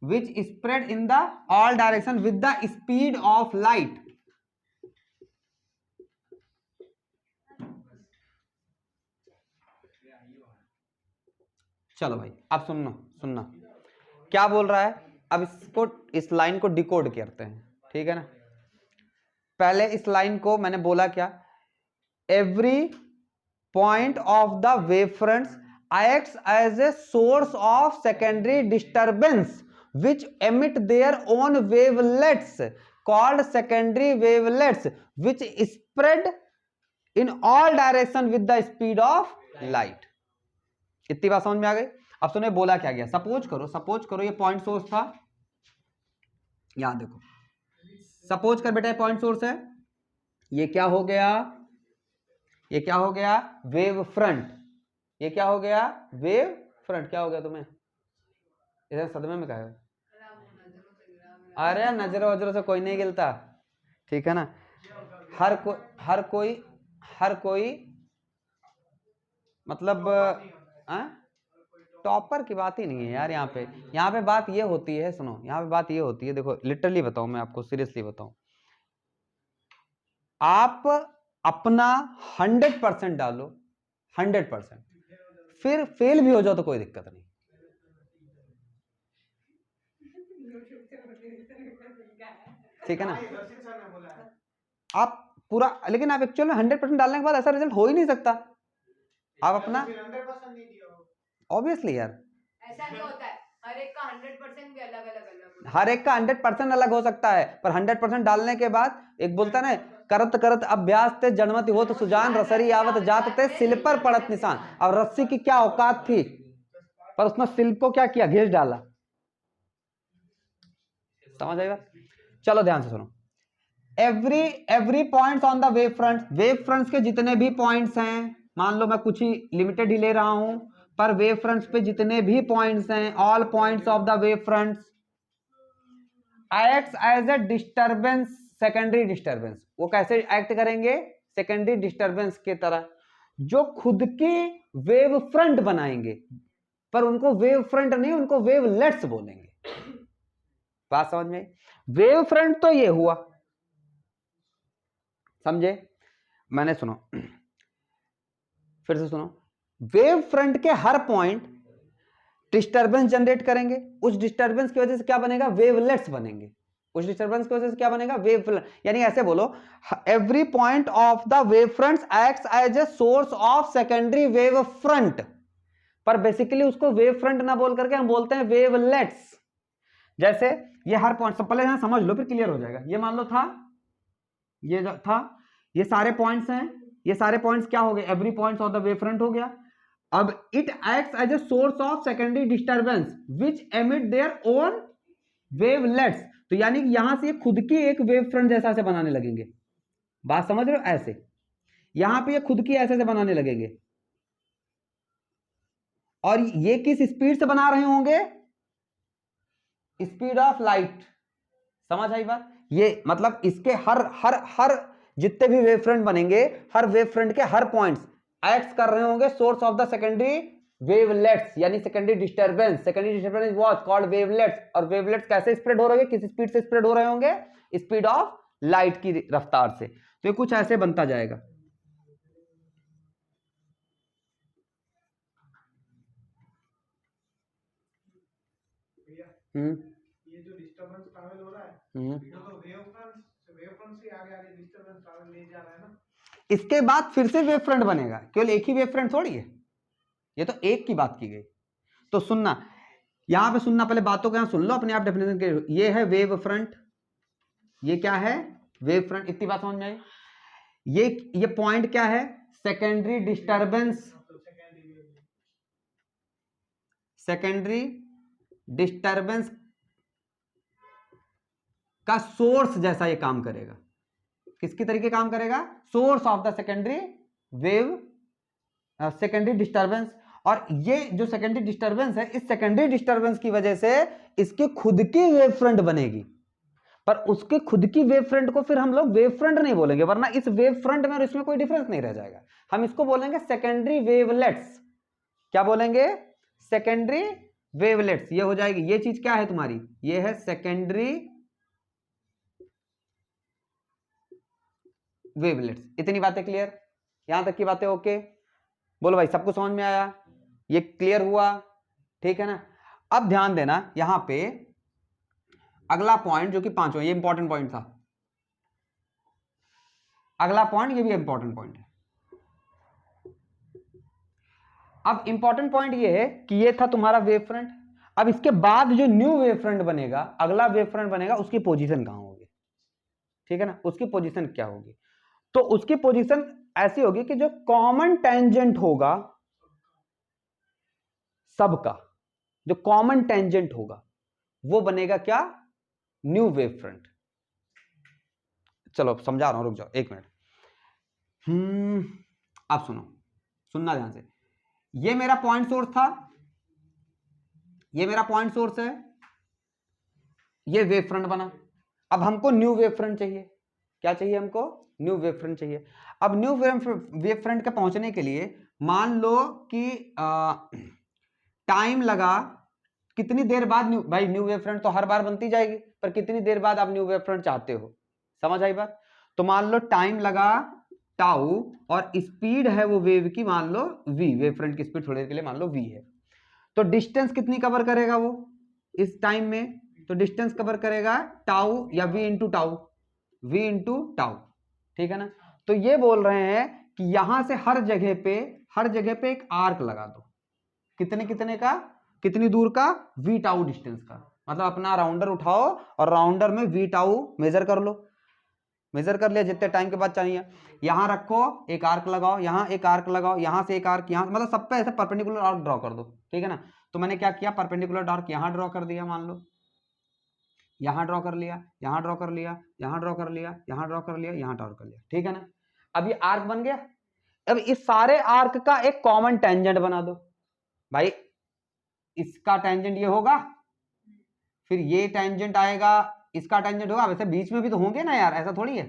with the speed of light. चलो भाई अब सुनना क्या बोल रहा है। अब इसको, इस लाइन को डिकोड करते हैं, ठीक है ना। पहले इस लाइन को मैंने बोला क्या, every point of the wave fronts acts as a source of secondary disturbance which emit their own wavelets called secondary wavelets which spread in all direction with the speed of light. इतनी बात समझ में आ गई। अब सुनो बोला क्या गया, सपोज करो ये पॉइंट सोर्स था, यहां देखो, सपोज कर बेटा पॉइंट सोर्स है, ये क्या हो गया, वेव फ्रंट, ये क्या हो गया, वेव फ्रंट। क्या हो गया तुम्हें इधर सदमे में, कहा अरे नजरों वजरों से कोई नहीं गिलता, ठीक है ना। हर कोई मतलब टॉपर की बात ही नहीं है यार। यहाँ पे बात ये होती है, सुनो, यहाँ पे बात ये होती है, देखो लिटरली बताऊं, मैं आपको सीरियसली बताऊं, आप अपना 100% डालो, 100%, फिर फेल भी हो जाओ तो कोई दिक्कत नहीं, ठीक है ना। आप पूरा, लेकिन आप एक्चुअल में 100% डालने के बाद ऐसा रिजल्ट हो ही नहीं सकता। आप अपना ऑब्वियसली यार, ऐसा नहीं होता है, हर एक का 100% भी अलग हर एक का 100% अलग हो सकता है, पर 100% डालने के बाद एक बोलता है ना, करत करत अभ्यास ते जन्मति हो तो सुजान रसरी आवत जात ते सिल पर पड़त निशान। अब रस्सी की क्या औकात थी, पर उसने सिल को क्या किया, घिस डाला, समझ आएगा। चलो ध्यान से सुनो, every points on the wave fronts के जितने भी पॉइंट्स हैं, मान लो मैं कुछ ही लिमिटेड ही ले रहा हूं, पर वेव फ्रंट्स पे जितने भी पॉइंट्स हैं, all points of the wave fronts act as a disturbance, secondary disturbance. वो कैसे एक्ट करेंगे, सेकेंडरी डिस्टर्बेंस की तरह, जो खुद की वेव फ्रंट बनाएंगे, पर उनको वेव फ्रंट नहीं, उनको वेवलेट्स बोलेंगे। बात समझ में, वेव फ्रंट तो ये हुआ, समझे। मैंने सुनो, फिर से सुनो, वेव फ्रंट के हर पॉइंट डिस्टरबेंस जनरेट करेंगे, उस डिस्टरबेंस की वजह से क्या बनेगा, वेवलेट्स बनेंगे, उस डिस्टरबेंस की वजह से क्या बनेगा, वेवलेट। यानी ऐसे बोलो, every point of the wave fronts acts as a source of secondary wave front, पर बेसिकली उसको वेव फ्रंट ना बोल करके हम बोलते हैं वेवलेट्स। जैसे ये हर पॉइंट, सब पहले यहां समझ लो फिर क्लियर हो जाएगा। ये मान लो था, ये था, ये सारे पॉइंट्स हैं, ये सारे पॉइंट्स क्या हो गए, every points of the wave front हो गया। अब it acts as a source of secondary disturbance which emit their own wavelets. तो यानी कि यहां से ये खुद की एक वेव फ्रंट जैसा से बनाने लगेंगे। बात समझ रहे हो? ऐसे यहां पे ये खुद की ऐसे से बनाने लगेंगे, और ये किस स्पीड से बना रहे होंगे? Speed of light. समझ आई बात? ये मतलब इसके हर हर हर जितने भी वेव फ्रंट बनेंगे, हर वेव फ्रंट के हर पॉइंट्स एक्ट कर रहे होंगे source of the secondary wavelets, यानी secondary disturbance. Secondary disturbance is what called wavelets. और वेवलेट्स कैसे स्प्रेड हो रहे होंगे? किस स्पीड से स्प्रेड हो रहे होंगे? स्पीड ऑफ लाइट की रफ्तार से। तो ये कुछ ऐसे बनता जाएगा। ये जो डिस्टरबेंस ट्रैवल हो रहा है वो तो वेव फ्रंट से आगे आगे डिस्टरबेंस ट्रैवल ले जा रहा है ना। इसके बाद फिर से वेव फ्रंट बनेगा, केवल एक ही वेव फ्रंट थोड़ी है, ये तो एक की बात की गई। तो सुनना, यहां पे सुनना, पहले बातों को यहां सुन लो अपने आप डेफिनेशन के। ये है वेव फ्रंट, ये क्या है? Wave front. इतनी बात समझ में आई? ये पॉइंट क्या है? Secondary disturbance. सेकेंडरी डिस्टरबेंस का सोर्स जैसा ये काम करेगा। किसकी तरीके काम करेगा? Source of the secondary wave, secondary disturbance. और ये जो सेकेंडरी डिस्टरबेंस है, इस सेकेंडरी डिस्टरबेंस की वजह से इसकी खुद की वेव फ्रंट बनेगी। पर उसके खुद की वेव फ्रंट को फिर हम लोग वेव फ्रंट नहीं बोलेंगे, वरना इस वेव फ्रंट में और इसमें कोई डिफरेंस नहीं रह जाएगा। हम इसको बोलेंगे सेकेंडरी वेवलेट्स। क्या बोलेंगे? Secondary wavelets. ये हो जाएगी, ये चीज क्या है तुम्हारी? ये है सेकेंडरी वेवलेट्स। इतनी बातें क्लियर? यहां तक की बातें ओके? बोलो भाई, सबको समझ में आया? ये क्लियर हुआ? ठीक है ना? अब ध्यान देना, यहां पे अगला पॉइंट जो कि पांचवा, ये इंपॉर्टेंट पॉइंट था। अगला पॉइंट ये भी इंपॉर्टेंट पॉइंट है। अब इंपॉर्टेंट पॉइंट ये है कि ये था तुम्हारा वेव फ्रंट। अब इसके बाद जो न्यू वेव फ्रंट बनेगा, अगला वेव फ्रंट बनेगा, उसकी पोजीशन कहां होगी? ठीक है ना? उसकी पोजीशन क्या होगी? तो उसकी पोजीशन ऐसी होगी कि जो कॉमन टेंजेंट होगा सबका, जो कॉमन टेंजेंट होगा वो बनेगा क्या? New wave front. चलो समझा रहा हूं, रुक जाओ एक मिनट। अब सुनो, सुनना ध्यान से। ये मेरा पॉइंट सोर्स था, ये मेरा पॉइंट सोर्स है, ये वेव फ्रंट बना। अब हमको न्यू वेव फ्रंट चाहिए। क्या चाहिए हमको? न्यू वेव फ्रंट चाहिए। अब न्यू वेव फ्रंट के पहुंचने के लिए मान लो कि टाइम लगा। कितनी देर बाद भाई न्यू वेव फ्रंट तो हर बार बनती जाएगी, पर कितनी देर बाद आप न्यू वेव फ्रंट चाहते हो? समझ आई बात? तो मान लो टाइम लगा टाउ, और स्पीड है वो वेव की मान लो v। वेव फ्रंट की स्पीड थोड़ी देर के लिए मान लो v है। तो डिस्टेंस कितनी कवर करेगा वो इस टाइम में? तो डिस्टेंस कवर करेगा टाउ या v into tau, v into tau. ठीक है ना? तो ये बोल रहे हैं कि यहां से हर जगह पे एक आर्क लगा दो। कितने कितने का? कितनी दूर का? v टाउ डिस्टेंस का। मतलब अपना राउंडर उठाओ और राउंडर में v टाउ मेजर कर लो। मेजर कर लिया जितने टाइम के बाद चाहिए। यहां रखो, एक आर्क लगाओ, यहां एक आर्क लगाओ, यहां से एक आर्क, यहां, मतलब सब पे ऐसे परपेंडिकुलर आर्क ड्रॉ कर दो। ठीक है ना? तो मैंने क्या किया, परपेंडिकुलर आर्क यहां ड्रॉ कर दिया, मान लो यहां ड्रॉ कर लिया, यहां ड्रॉ कर लिया, यहां ड्रॉ कर लिया, यहां ड्रॉ कर लिया, यहां ड्रॉ कर लिया। ठीक है ना? अब ये आर्क बन गया। अब इस सारे आर्क का एक कॉमन टेंजेंट बना दो। भाई इसका टेंजेंट ये होगा, फिर ये टेंजेंट आएगा, इसका टेंजेंट होगा। वैसे बीच में भी तो होंगे ना यार, ऐसा थोड़ी है।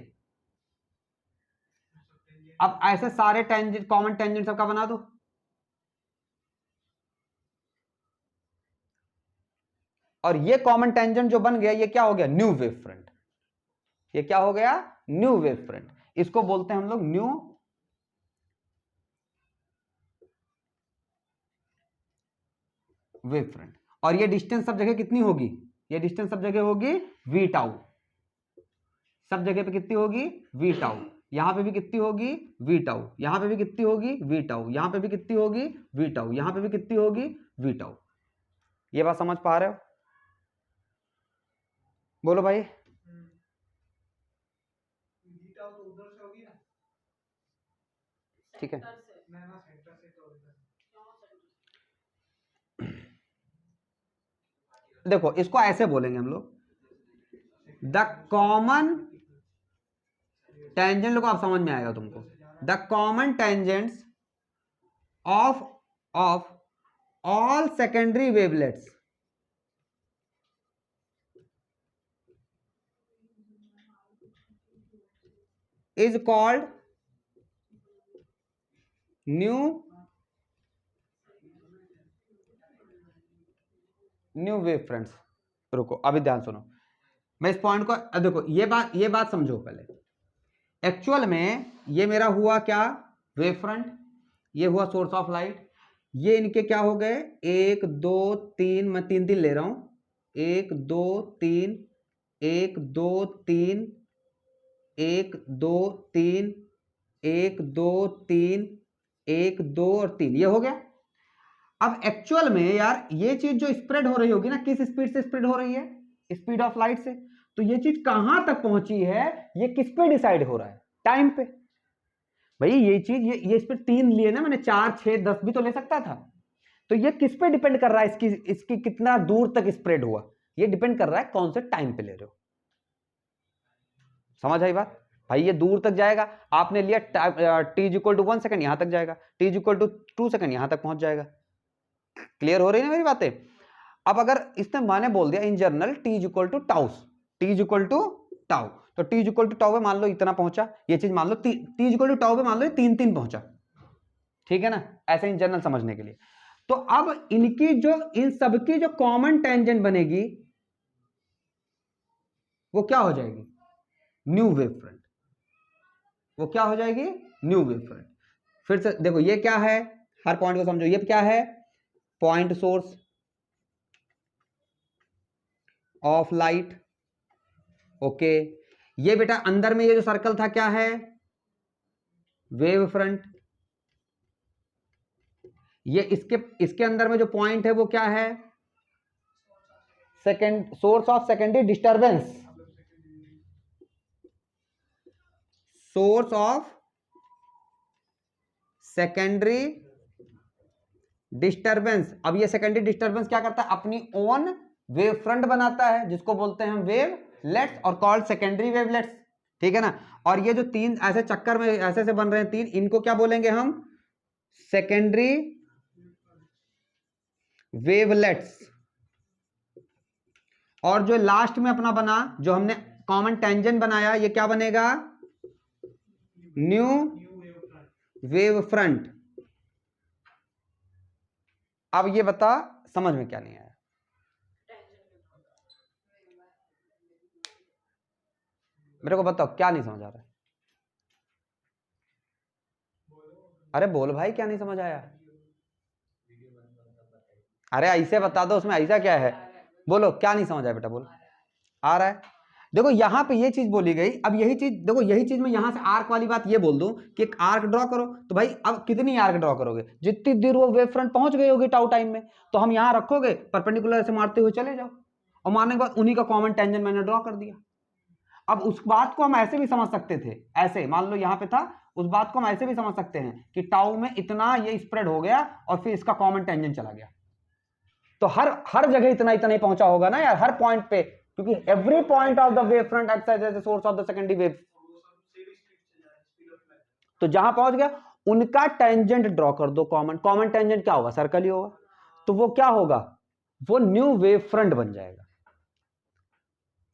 अब ऐसे सारे टेंजेंट, कॉमन टेंजेंट सबका बना दो। और ये कॉमन टेंजेंट जो बन गया, ये क्या हो गया? New wave front. ये क्या हो गया? New wave front. इसको बोलते हैं हम लोग न्यू वेव फ्रंट। और ये डिस्टेंस सब जगह कितनी होगी? ये डिस्टेंस सब जगह होगी v टाउ। सब जगह पे कितनी होगी? v tau. यहां पे भी कितनी होगी? v tau. यहां पे भी कितनी होगी? v tau. यहां पे भी कितनी होगी? v tau. यहां पे भी कितनी होगी? v tau. ये बात समझ पा रहे हो? बोलो भाई। तो उधर से होगी ना? ठीक है, ना सेंटर से तो देखो इसको ऐसे बोलेंगे हम लोग, द कॉमन टेंजेंट को आप समझ में आएगा तुमको, the common tangents of all secondary wavelets is called new wave fronts. रुको अभी ध्यान सुनो, मैं इस पॉइंट को देखो, ये बात समझो पहले। एक्चुअल में ये मेरा हुआ क्या, वेव फ्रंट, ये हुआ सोर्स ऑफ लाइट, ये इनके क्या हो गए, 1 2 3, मैं 3 3 ले रहा हूं, 1 2 3, 1 2 3, 1 2 3, 1 2 3, 1 2 और 3, ये हो गया। अब एक्चुअल में यार ये चीज जो स्प्रेड हो रही होगी ना, किस स्पीड से स्प्रेड हो रही है, स्पीड ऑफ लाइट से। तो ये चीज कहां तक पहुंची है, ये किस पे डिसाइड हो रहा है, टाइम पे। भाई ये चीज ये इस पे 3 लिए ना मैंने, 4 6 10 भी तो ले सकता था। तो ये किस पे डिपेंड कर रहा है, इसकी कितना दूर तक स्प्रेड हुआ, ये डिपेंड कर रहा है कौन से टाइम पे ले रहे हो। समझ आई बात भाई, ये दूर तक जाएगा। आपने लिया t इक्वल टू 1 सेकंड, यहां तक जाएगा, t इक्वल टू 2 सेकंड, यहां तक पहुंच जाएगा। क्लियर हो रही है ना मेरी बातें। अब अगर इसने मैंने बोल दिया in general t equal to tau, t equal to tau, तो t इक्वल टू टाउ पे मान लो इतना पहुंचा, ये चीज मान लो t इक्वल टू टाउ पे मान लो 3 3 पहुंचा, ठीक है ना, ऐसे इन जनरल समझने के लिए। तो अब इनकी जो इन सबकी जो कॉमन टेंजेंट बनेगी वो क्या हो जाएगी, न्यू वेव फ्रंट। वो क्या हो जाएगी, न्यू वेव फ्रंट। फिर से देखो ये क्या है, हर पॉइंट को समझो, ये क्या है, point source of light, okay. ये बेटा अंदर में ये जो सर्कल था क्या है, वेव फ्रंट। ये इसके अंदर में जो पॉइंट है वो क्या है, second source of secondary disturbance, source of secondary disturbance. अब ये सेकेंडरी डिस्टर्बेंस क्या करता है, अपनी ओन वेव फ्रंट बनाता है, जिसको बोलते हैं हम वेवलेट्स और कॉल्ड सेकेंडरी वेवलेट्स, ठीक है ना। और ये जो 3 ऐसे चक्कर में ऐसे बन रहे हैं 3, इनको क्या बोलेंगे हम, सेकेंडरी वेवलेट्स। और जो लास्ट में अपना बना, जो हमने कॉमन टेंजेंट बनाया, ये क्या बनेगा, न्यू वेव फ्रंट। अब ये बता समझ में क्या नहीं आया, मेरे को बताओ क्या नहीं समझ आ रहा है। अरे बोल भाई क्या नहीं समझ आया, अरे ऐसे बता दो, उसमें ऐसा क्या है, बोलो क्या नहीं समझ आया बेटा, बोलो। आ रहा है, देखो यहां पे ये चीज बोली गई। अब यही चीज देखो, यही चीज मैं यहां से आर्क वाली बात ये बोल दूं कि एक आर्क ड्रॉ करो, तो भाई अब कितनी आर्क ड्रॉ करोगे, जितनी देर वो वेव फ्रंट पहुंच गई होगी टाउ टाइम में, तो हम यहां रखोगे, परपेंडिकुलर से मारते हुए चले जाओ, और मारने के बाद उन्हीं का कॉमन टेंजेंट मैंने ड्रॉ कर दिया। अब उस बात को हम ऐसे भी समझ सकते थे, ऐसे मान लो यहां पे था, उस बात को हम ऐसे भी समझ सकते हैं कि टाउ में इतना ये स्प्रेड हो गया और फिर इसका कॉमन टेंजेंट चला गया, तो हर जगह इतना इतना ही पहुंचा होगा ना यार, हर पॉइंट पे, क्योंकि every point of the wave front acts as the source of the secondary wave. तो जहां पहुंच गया उनका टेंजेंट ड्रॉ कर दो, कॉमन टेंजेंट क्या होगा, सर्कल ही होगा, तो वो क्या होगा, वो न्यू वेव फ्रंट बन जाएगा।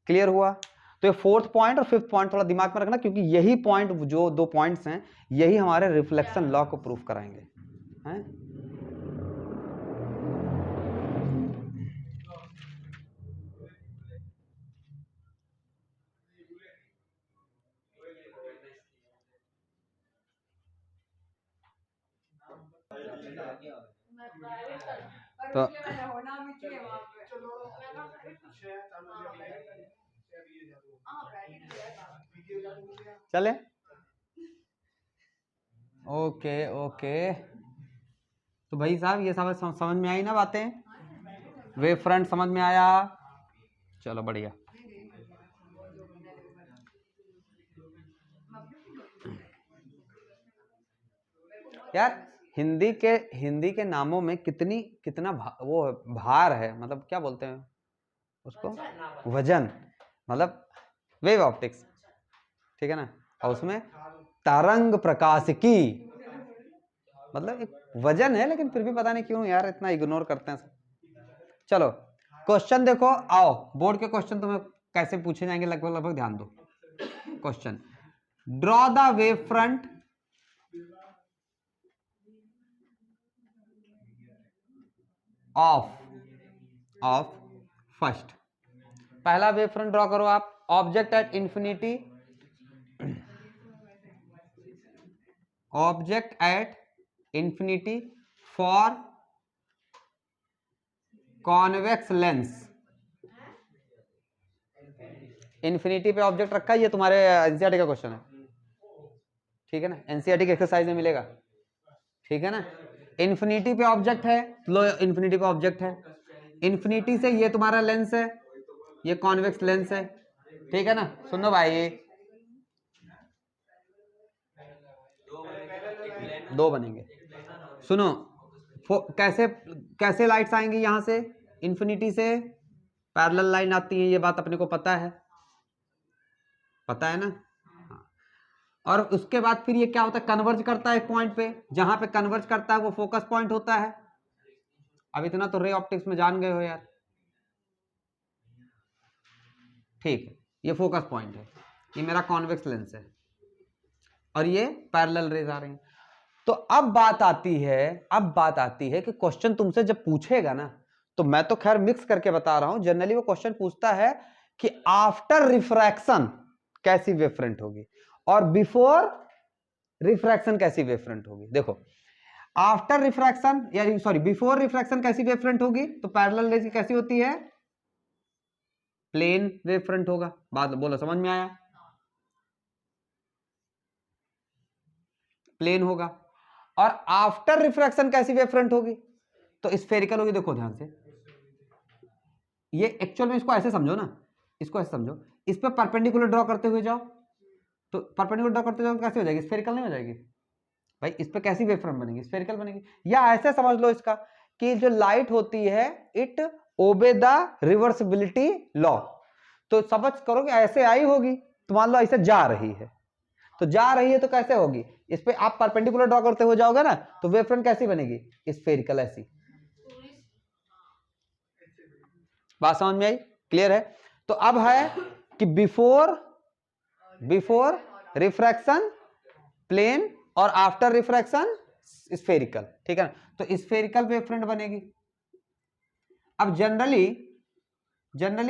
क्लियर हुआ। तो ये 4th पॉइंट और 5th पॉइंट थोड़ा दिमाग में रखना, क्योंकि यही पॉइंट, जो 2 पॉइंट्स हैं, यही हमारे रिफ्लेक्शन लॉ को प्रूफ कराएंगे, हैं? तो चले, ओके ओके। तो भाई साहब ये समझ में आई ना बातें, वेव फ्रंट समझ में आया, चलो बढ़िया। यार हिंदी के नामों में कितना वो भार है, मतलब क्या बोलते हैं उसको, वजन, मतलब वेव ऑप्टिक्स, ठीक है ना। और उसमें तरंग प्रकाशिकी, मतलब एक वजन है, लेकिन फिर भी पता नहीं क्यों यार इतना इग्नोर करते हैं सब। चलो क्वेश्चन देखो, आओ बोर्ड के क्वेश्चन तुम्हें कैसे पूछे जाएंगे लगभग लगभग ध्यान दो। Question, draw the wave front of first, पहला वेव फ्रंट ड्रॉ करो आप। Object at infinity, object at infinity for convex lens. Infinity पे ऑब्जेक्ट रखा है, ये तुम्हारे एनसीईआरटी का क्वेश्चन है, ठीक है ना, एनसीईआरटी की एक्सरसाइज में मिलेगा, ठीक है ना। इंफिनिटी पे ऑब्जेक्ट है, लो इंफिनिटी पे ऑब्जेक्ट है, इंफिनिटी से ये तुम्हारा लेंस है, ये कॉन्वेक्स लेंस है, ठीक है ना। सुनो भाई, दो बनेंगे, सुनो कैसे कैसे लाइट्स आएंगी यहां से, इंफिनिटी से पैरेलल लाइन आती है, ये बात अपने को पता है ना। और उसके बाद फिर ये क्या होता है, कन्वर्ज करता है एक पॉइंट पे, जहां पे कन्वर्ज करता है वो फोकस पॉइंट होता है। अब इतना तो रे ऑप्टिक्स में जान गए हो यार, ठीक है, ये फोकस पॉइंट है, ये मेरा कॉन्वेक्स लेंस है, और ये पैरेलल रेज आ रही हैं। तो अब बात आती है कि क्वेश्चन तुमसे जब पूछेगा ना, तो मैं तो खैर मिक्स करके बता रहा हूं, जनरली वो क्वेश्चन पूछता है कि आफ्टर रिफ्रैक्शन कैसी वेव फ्रंट होगी और बिफोर रिफ्रैक्शन कैसी वेव फ्रंट होगी। देखो आफ्टर रिफ्रैक्शन या सॉरी बिफोर रिफ्रैक्शन कैसी वेव फ्रंट होगी, तो पैरेलल रेज कैसी होती है, प्लेन वेव फ्रंट होगा। बात बोलो, समझ में आया, प्लेन होगा। और आफ्टर रिफ्रैक्शन कैसी वेव फ्रंट होगी, तो स्फेरिकल होगी। देखो ध्यान से, ये एक्चुअल में इसको ऐसे समझो ना, इसको ऐसे समझो, इस पे परपेंडिकुलर ड्रॉ करते हुए जाओ, तो परपेंडिकुलर ड्रॉ करते जाओ कैसे हो जाएगी, स्फेरिकल नहीं हो जाएगी भाई। इस पे कैसी वेव फ्रंट बनेगी, स्फेरिकल बनेगी। या ऐसे समझ लो इसका कि जो लाइट होती है it obey the reversibility law, तो समझ करो कि ऐसे आई होगी, तो मान लो ऐसे जा रही है, तो जा रही है तो कैसे होगी, इस पे आप परपेंडिकुलर ड्रॉ करते हुए जाओगे ना, तो वेव फ्रंट कैसी बनेगी, स्फेरिकल ऐसी। बात समझ में आई, क्लियर है। तो अब है कि बिफोर रिफ्रैक्शन प्लेन और आफ्टर रिफ्रैक्शन स्फेरिकल, ठीक है ना। तो स्फेरिकल वेव फ्रंट बनेगी। अब जनरली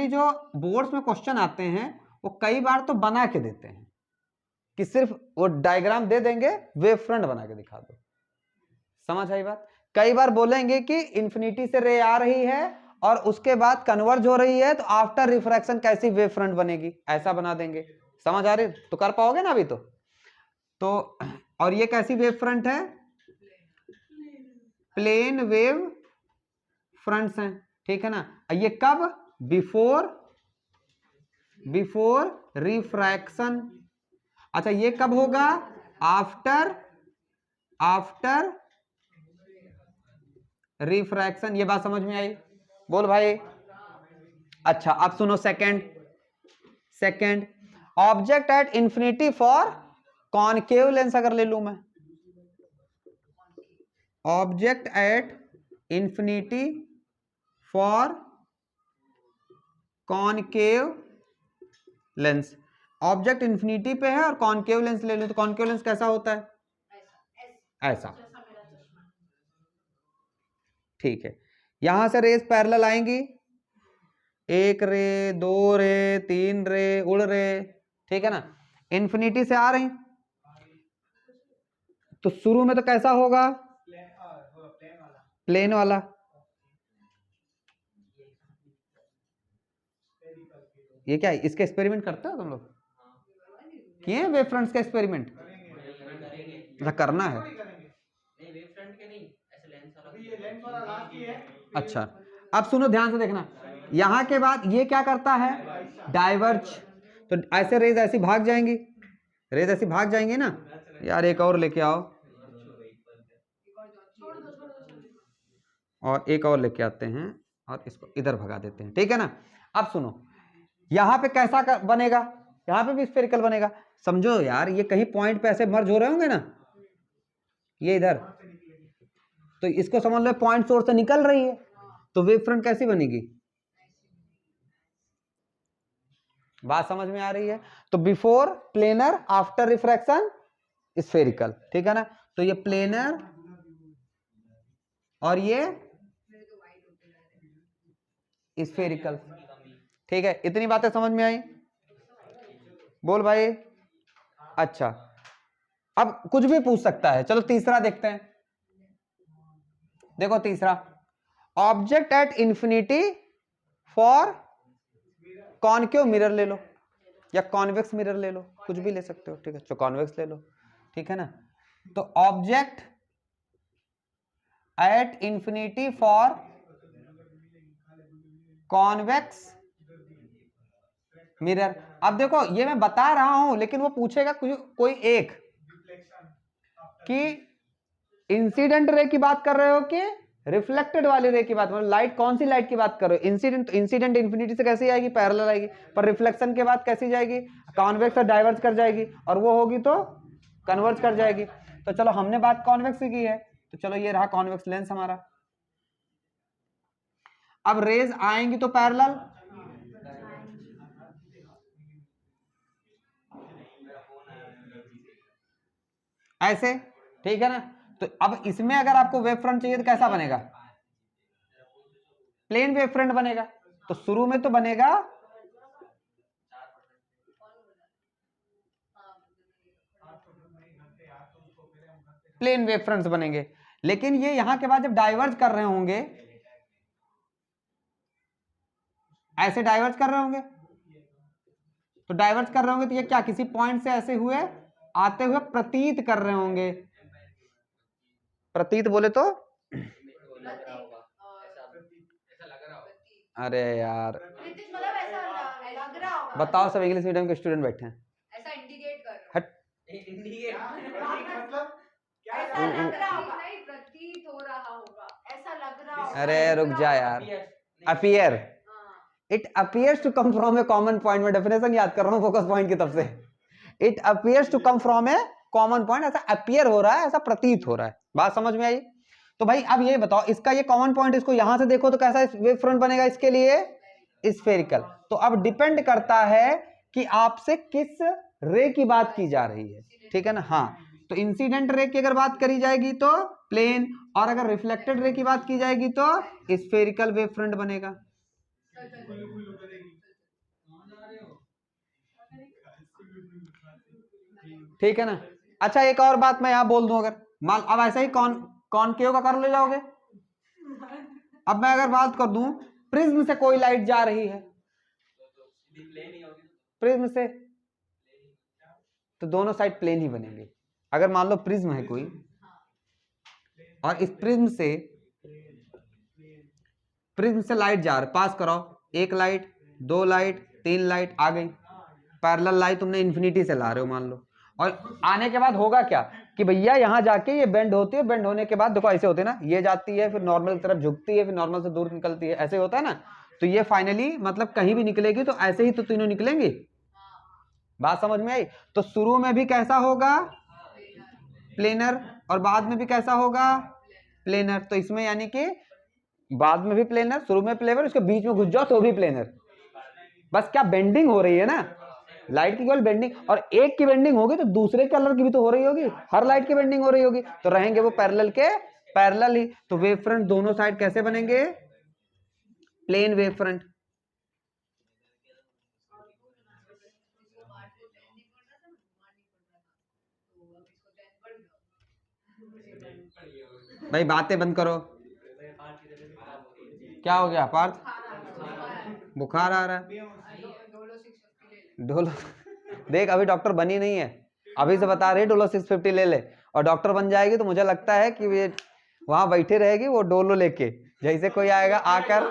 जो बोर्ड्स में क्वेश्चन आते हैं वो कई बार तो बना के देते हैं कि सिर्फ वो डायग्राम दे देंगे, वेव फ्रंट बना के दिखा दो। समझ आई बात। कई बार बोलेंगे कि इंफिनिटी से रे आ रही है और उसके बाद कन्वर्ज हो रही है, तो आफ्टर रिफ्रैक्शन कैसी वेव फ्रंट बनेगी, ऐसा बना देंगे। समझ आ रही, तो कर पाओगे ना अभी तो और ये कैसी वेव फ्रंट है, प्लेन वेव फ्रंट्स हैं, ठीक है ना। ये कब, बिफोर रिफ्रैक्शन। अच्छा ये कब होगा, आफ्टर रिफ्रैक्शन। ये बात समझ में आई, बोल भाई। अच्छा अब सुनो, second object at infinity for concave lens अगर ले लूं मैं, object at infinity for concave lens, object infinity पे है और कॉनकेव लेंस ले लूं, तो कॉनकेव लेंस कैसा होता है, ऐसा, ठीक है। यहां से रेस पैरेलल आएंगी, एक रे, दो रे, तीन रे, उड़ रे, ठीक है ना, इंफिनिटी से आ रही, तो शुरू में तो कैसा होगा, प्लेन वाला, ये क्या है, इसके एक्सपेरिमेंट करते हो तुम लोग, किए वेव फ्रंट्स का एक्सपेरिमेंट, करना है, अच्छा। अब सुनो ध्यान से देखना, यहां के बाद ये क्या करता है, डाइवर्ज, तो ऐसे रेज ऐसी भाग जाएंगी, रेज ऐसी भाग जाएंगी ना यार। एक और लेके आओ, और एक और लेके आते हैं और इसको इधर भगा देते हैं, ठीक है ना। अब सुनो, यहां पे कैसा बनेगा, यहाँ पे भी स्फेरिकल बनेगा। समझो यार, ये कहीं पॉइंट पे ऐसे मर्ज हो रहे होंगे ना, ये इधर, तो इसको समझ लो पॉइंट सोर्स से निकल रही है, तो वेव फ्रंट कैसी बनेगी? बात समझ में आ रही है? तो before planar, after refraction spherical, ठीक है ना। तो ये प्लेनर और ये स्फेरिकल, ठीक है। इतनी बातें समझ में आई? बोल भाई। अच्छा, अब कुछ भी पूछ सकता है। चलो तीसरा देखते हैं। देखो तीसरा, object at infinity for concave mirror ले लो या कॉन्वेक्स मिरर ले लो, कुछ भी ले सकते हो, ठीक है। तो कॉन्वेक्स ले लो, ठीक है ना। तो object at infinity for convex mirror. अब देखो ये मैं बता रहा हूं, लेकिन वो पूछेगा कोई एक कि इंसिडेंट रे की बात कर रहे हो कि रिफ्लेक्टेड वाली रे की बात, मतलब लाइट कौन सी लाइट की बात कर रहे हो? इंसिडेंट इंफिनिटी से कैसे आएगी? पैरेलल आएगी। पर रिफ्लेक्शन के बाद कैसी जाएगी? कॉन्वेक्स और डाइवर्ज कर जाएगी, और वो होगी तो कन्वर्ज कर जाएगी। तो चलो हमने बात कॉन्वेक्स की है, तो चलो ये रहा कॉन्वेक्स लेंस हमारा। अब रेज आएंगी तो पैरेलल, ऐसे, ठीक है ना। तो अब इसमें अगर आपको वेव फ्रंट चाहिए तो कैसा बनेगा? प्लेन वेव फ्रंट बनेगा। तो शुरू में तो बनेगा प्लेन वेव फ्रंट्स बनेंगे, लेकिन ये यहां के बाद जब डाइवर्ज कर रहे होंगे, ऐसे डाइवर्ज कर रहे होंगे, तो डाइवर्ज कर रहे होंगे तो ये क्या किसी पॉइंट से ऐसे हुए आते हुए प्रतीत कर रहे होंगे। प्रतीत बोले तो अरे यार मतलब ऐसा लग रहा होगा। बताओ, सब इंग्लिश मीडियम के स्टूडेंट बैठे हैं। ऐसा इंडिकेट कर रहा हट, मतलब क्या ऐसा लग रहा होगा, नहीं प्रतीत हो रहा होगा, ऐसा लग रहा होगा। अरे रुक जा यार। Appear, it appears to come from a common point. में डेफिनेशन याद कर रहा हूँ फोकस पॉइंट की तरफ से। It appears to come from a common point, ऐसा अपीयर हो रहा है, ऐसा प्रतीत हो रहा है। बात समझ में आई? तो भाई अब ये बताओ, इसका ये कॉमन पॉइंट, इसको यहां से देखो तो कैसा वेव फ्रंट बनेगा? इसके लिए स्फेरिकल। तो अब डिपेंड करता है कि आपसे किस रे की बात की जा रही है, ठीक है ना। हाँ, तो इंसिडेंट रे की अगर बात करी जाएगी तो प्लेन, और अगर रिफ्लेक्टेड रे की बात की जाएगी तो स्फेरिकल वेव फ्रंट बनेगा। ठीक है ना। अच्छा, एक और बात मैं यहां बोल दूं, अगर मान अब ऐसा ही कॉनकेव का कर ले जाओगे। अब मैं अगर बात कर दूं, प्रिज्म से कोई लाइट जा रही है, प्रिज्म से, तो दोनों साइड प्लेन ही बनेंगे। अगर मान लो प्रिज्म है कोई, और इस प्रिज्म से लाइट जा रही, पास कराओ, एक लाइट, दो लाइट, तीन लाइट आ गई, पैरेलल लाइट तुमने इन्फिनिटी से ला रहे हो मान लो। और आने के बाद होगा क्या कि भैया यहां जाके ये बेंड होती है, बेंड होने के बाद देखो ऐसे होते हैं ना, ये जाती है, फिर नॉर्मल की तरफ झुकती है, फिर नॉर्मल से दूर निकलती है, ऐसे होता है ना। तो ये फाइनली मतलब कहीं भी निकलेगी तो ऐसे ही तो तीनों निकलेंगी। बात समझ में आई? तो शुरू में भी कैसा होगा? प्लेनर, और बाद में भी कैसा होगा? प्लेनर। तो इसमें यानी कि बाद में भी प्लेनर, शुरू में प्लेनर, उसके बीच में घुस जाओ तो भी प्लेनर। बस क्या बेंडिंग हो रही है ना, लाइट की केवल बेंडिंग, और एक की बेंडिंग होगी तो दूसरे कलर की भी तो हो रही होगी, हर लाइट की बेंडिंग हो रही होगी, तो रहेंगे वो पैरेलल के पैरेलल ही। तो वेव फ्रंट दोनों साइड कैसे बनेंगे? Plane wave front. भाई बातें बंद करो। क्या हो गया पार्थ? बुखार आ रहा है? डोलो देख, अभी डॉक्टर बनी नहीं है, अभी से बता रही है डोलो 650 ले ले, और डॉक्टर बन जाएगी तो मुझे लगता है कि ये वहां बैठे रहेगी वो डोलो लेके, जैसे कोई आएगा आकर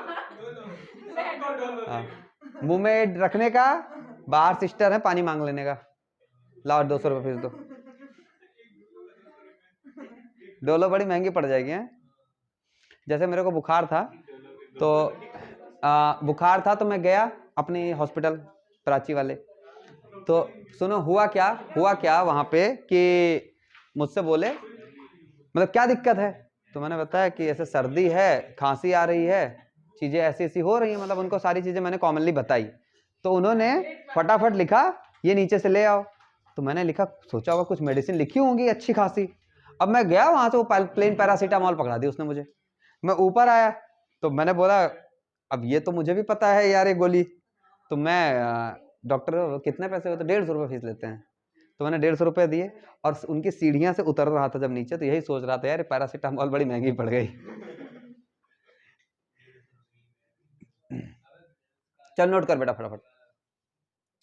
मुंह में रखने का, बाहर सिस्टर है पानी मांग लेने का, लाओ 200 रुपये फीस दो। डोलो बड़ी महंगी पड़ जाएगी है? जैसे मेरे को बुखार था तो मैं गया अपने हॉस्पिटल प्राची वाले, तो सुनो हुआ क्या वहां पे कि मुझसे बोले मतलब क्या दिक्कत है, तो मैंने बताया कि ऐसे सर्दी है, खांसी आ रही है, चीजें ऐसी ऐसी हो रही हैं, मतलब उनको सारी चीजें मैंने कॉमनली बताई। तो उन्होंने फटाफट लिखा ये नीचे से ले आओ। तो मैंने लिखा, सोचा होगा कुछ मेडिसिन लिखी होंगी अच्छी खासी। अब मैं गया वहां से, वो प्लेन पैरासीटामोल पकड़ा दी उसने मुझे। मैं ऊपर आया तो मैंने बोला अब ये तो मुझे भी पता है यार ये गोली, तो मैं डॉक्टर कितने पैसे होते, 150 रुपये फीस लेते हैं। तो मैंने 150 रुपये दिए और उनकी सीढ़ियां से उतर रहा था जब नीचे, तो यही सोच रहा था यार पैरासीटामोल बड़ी महंगी पड़ गई। चल नोट कर बेटा फटाफट।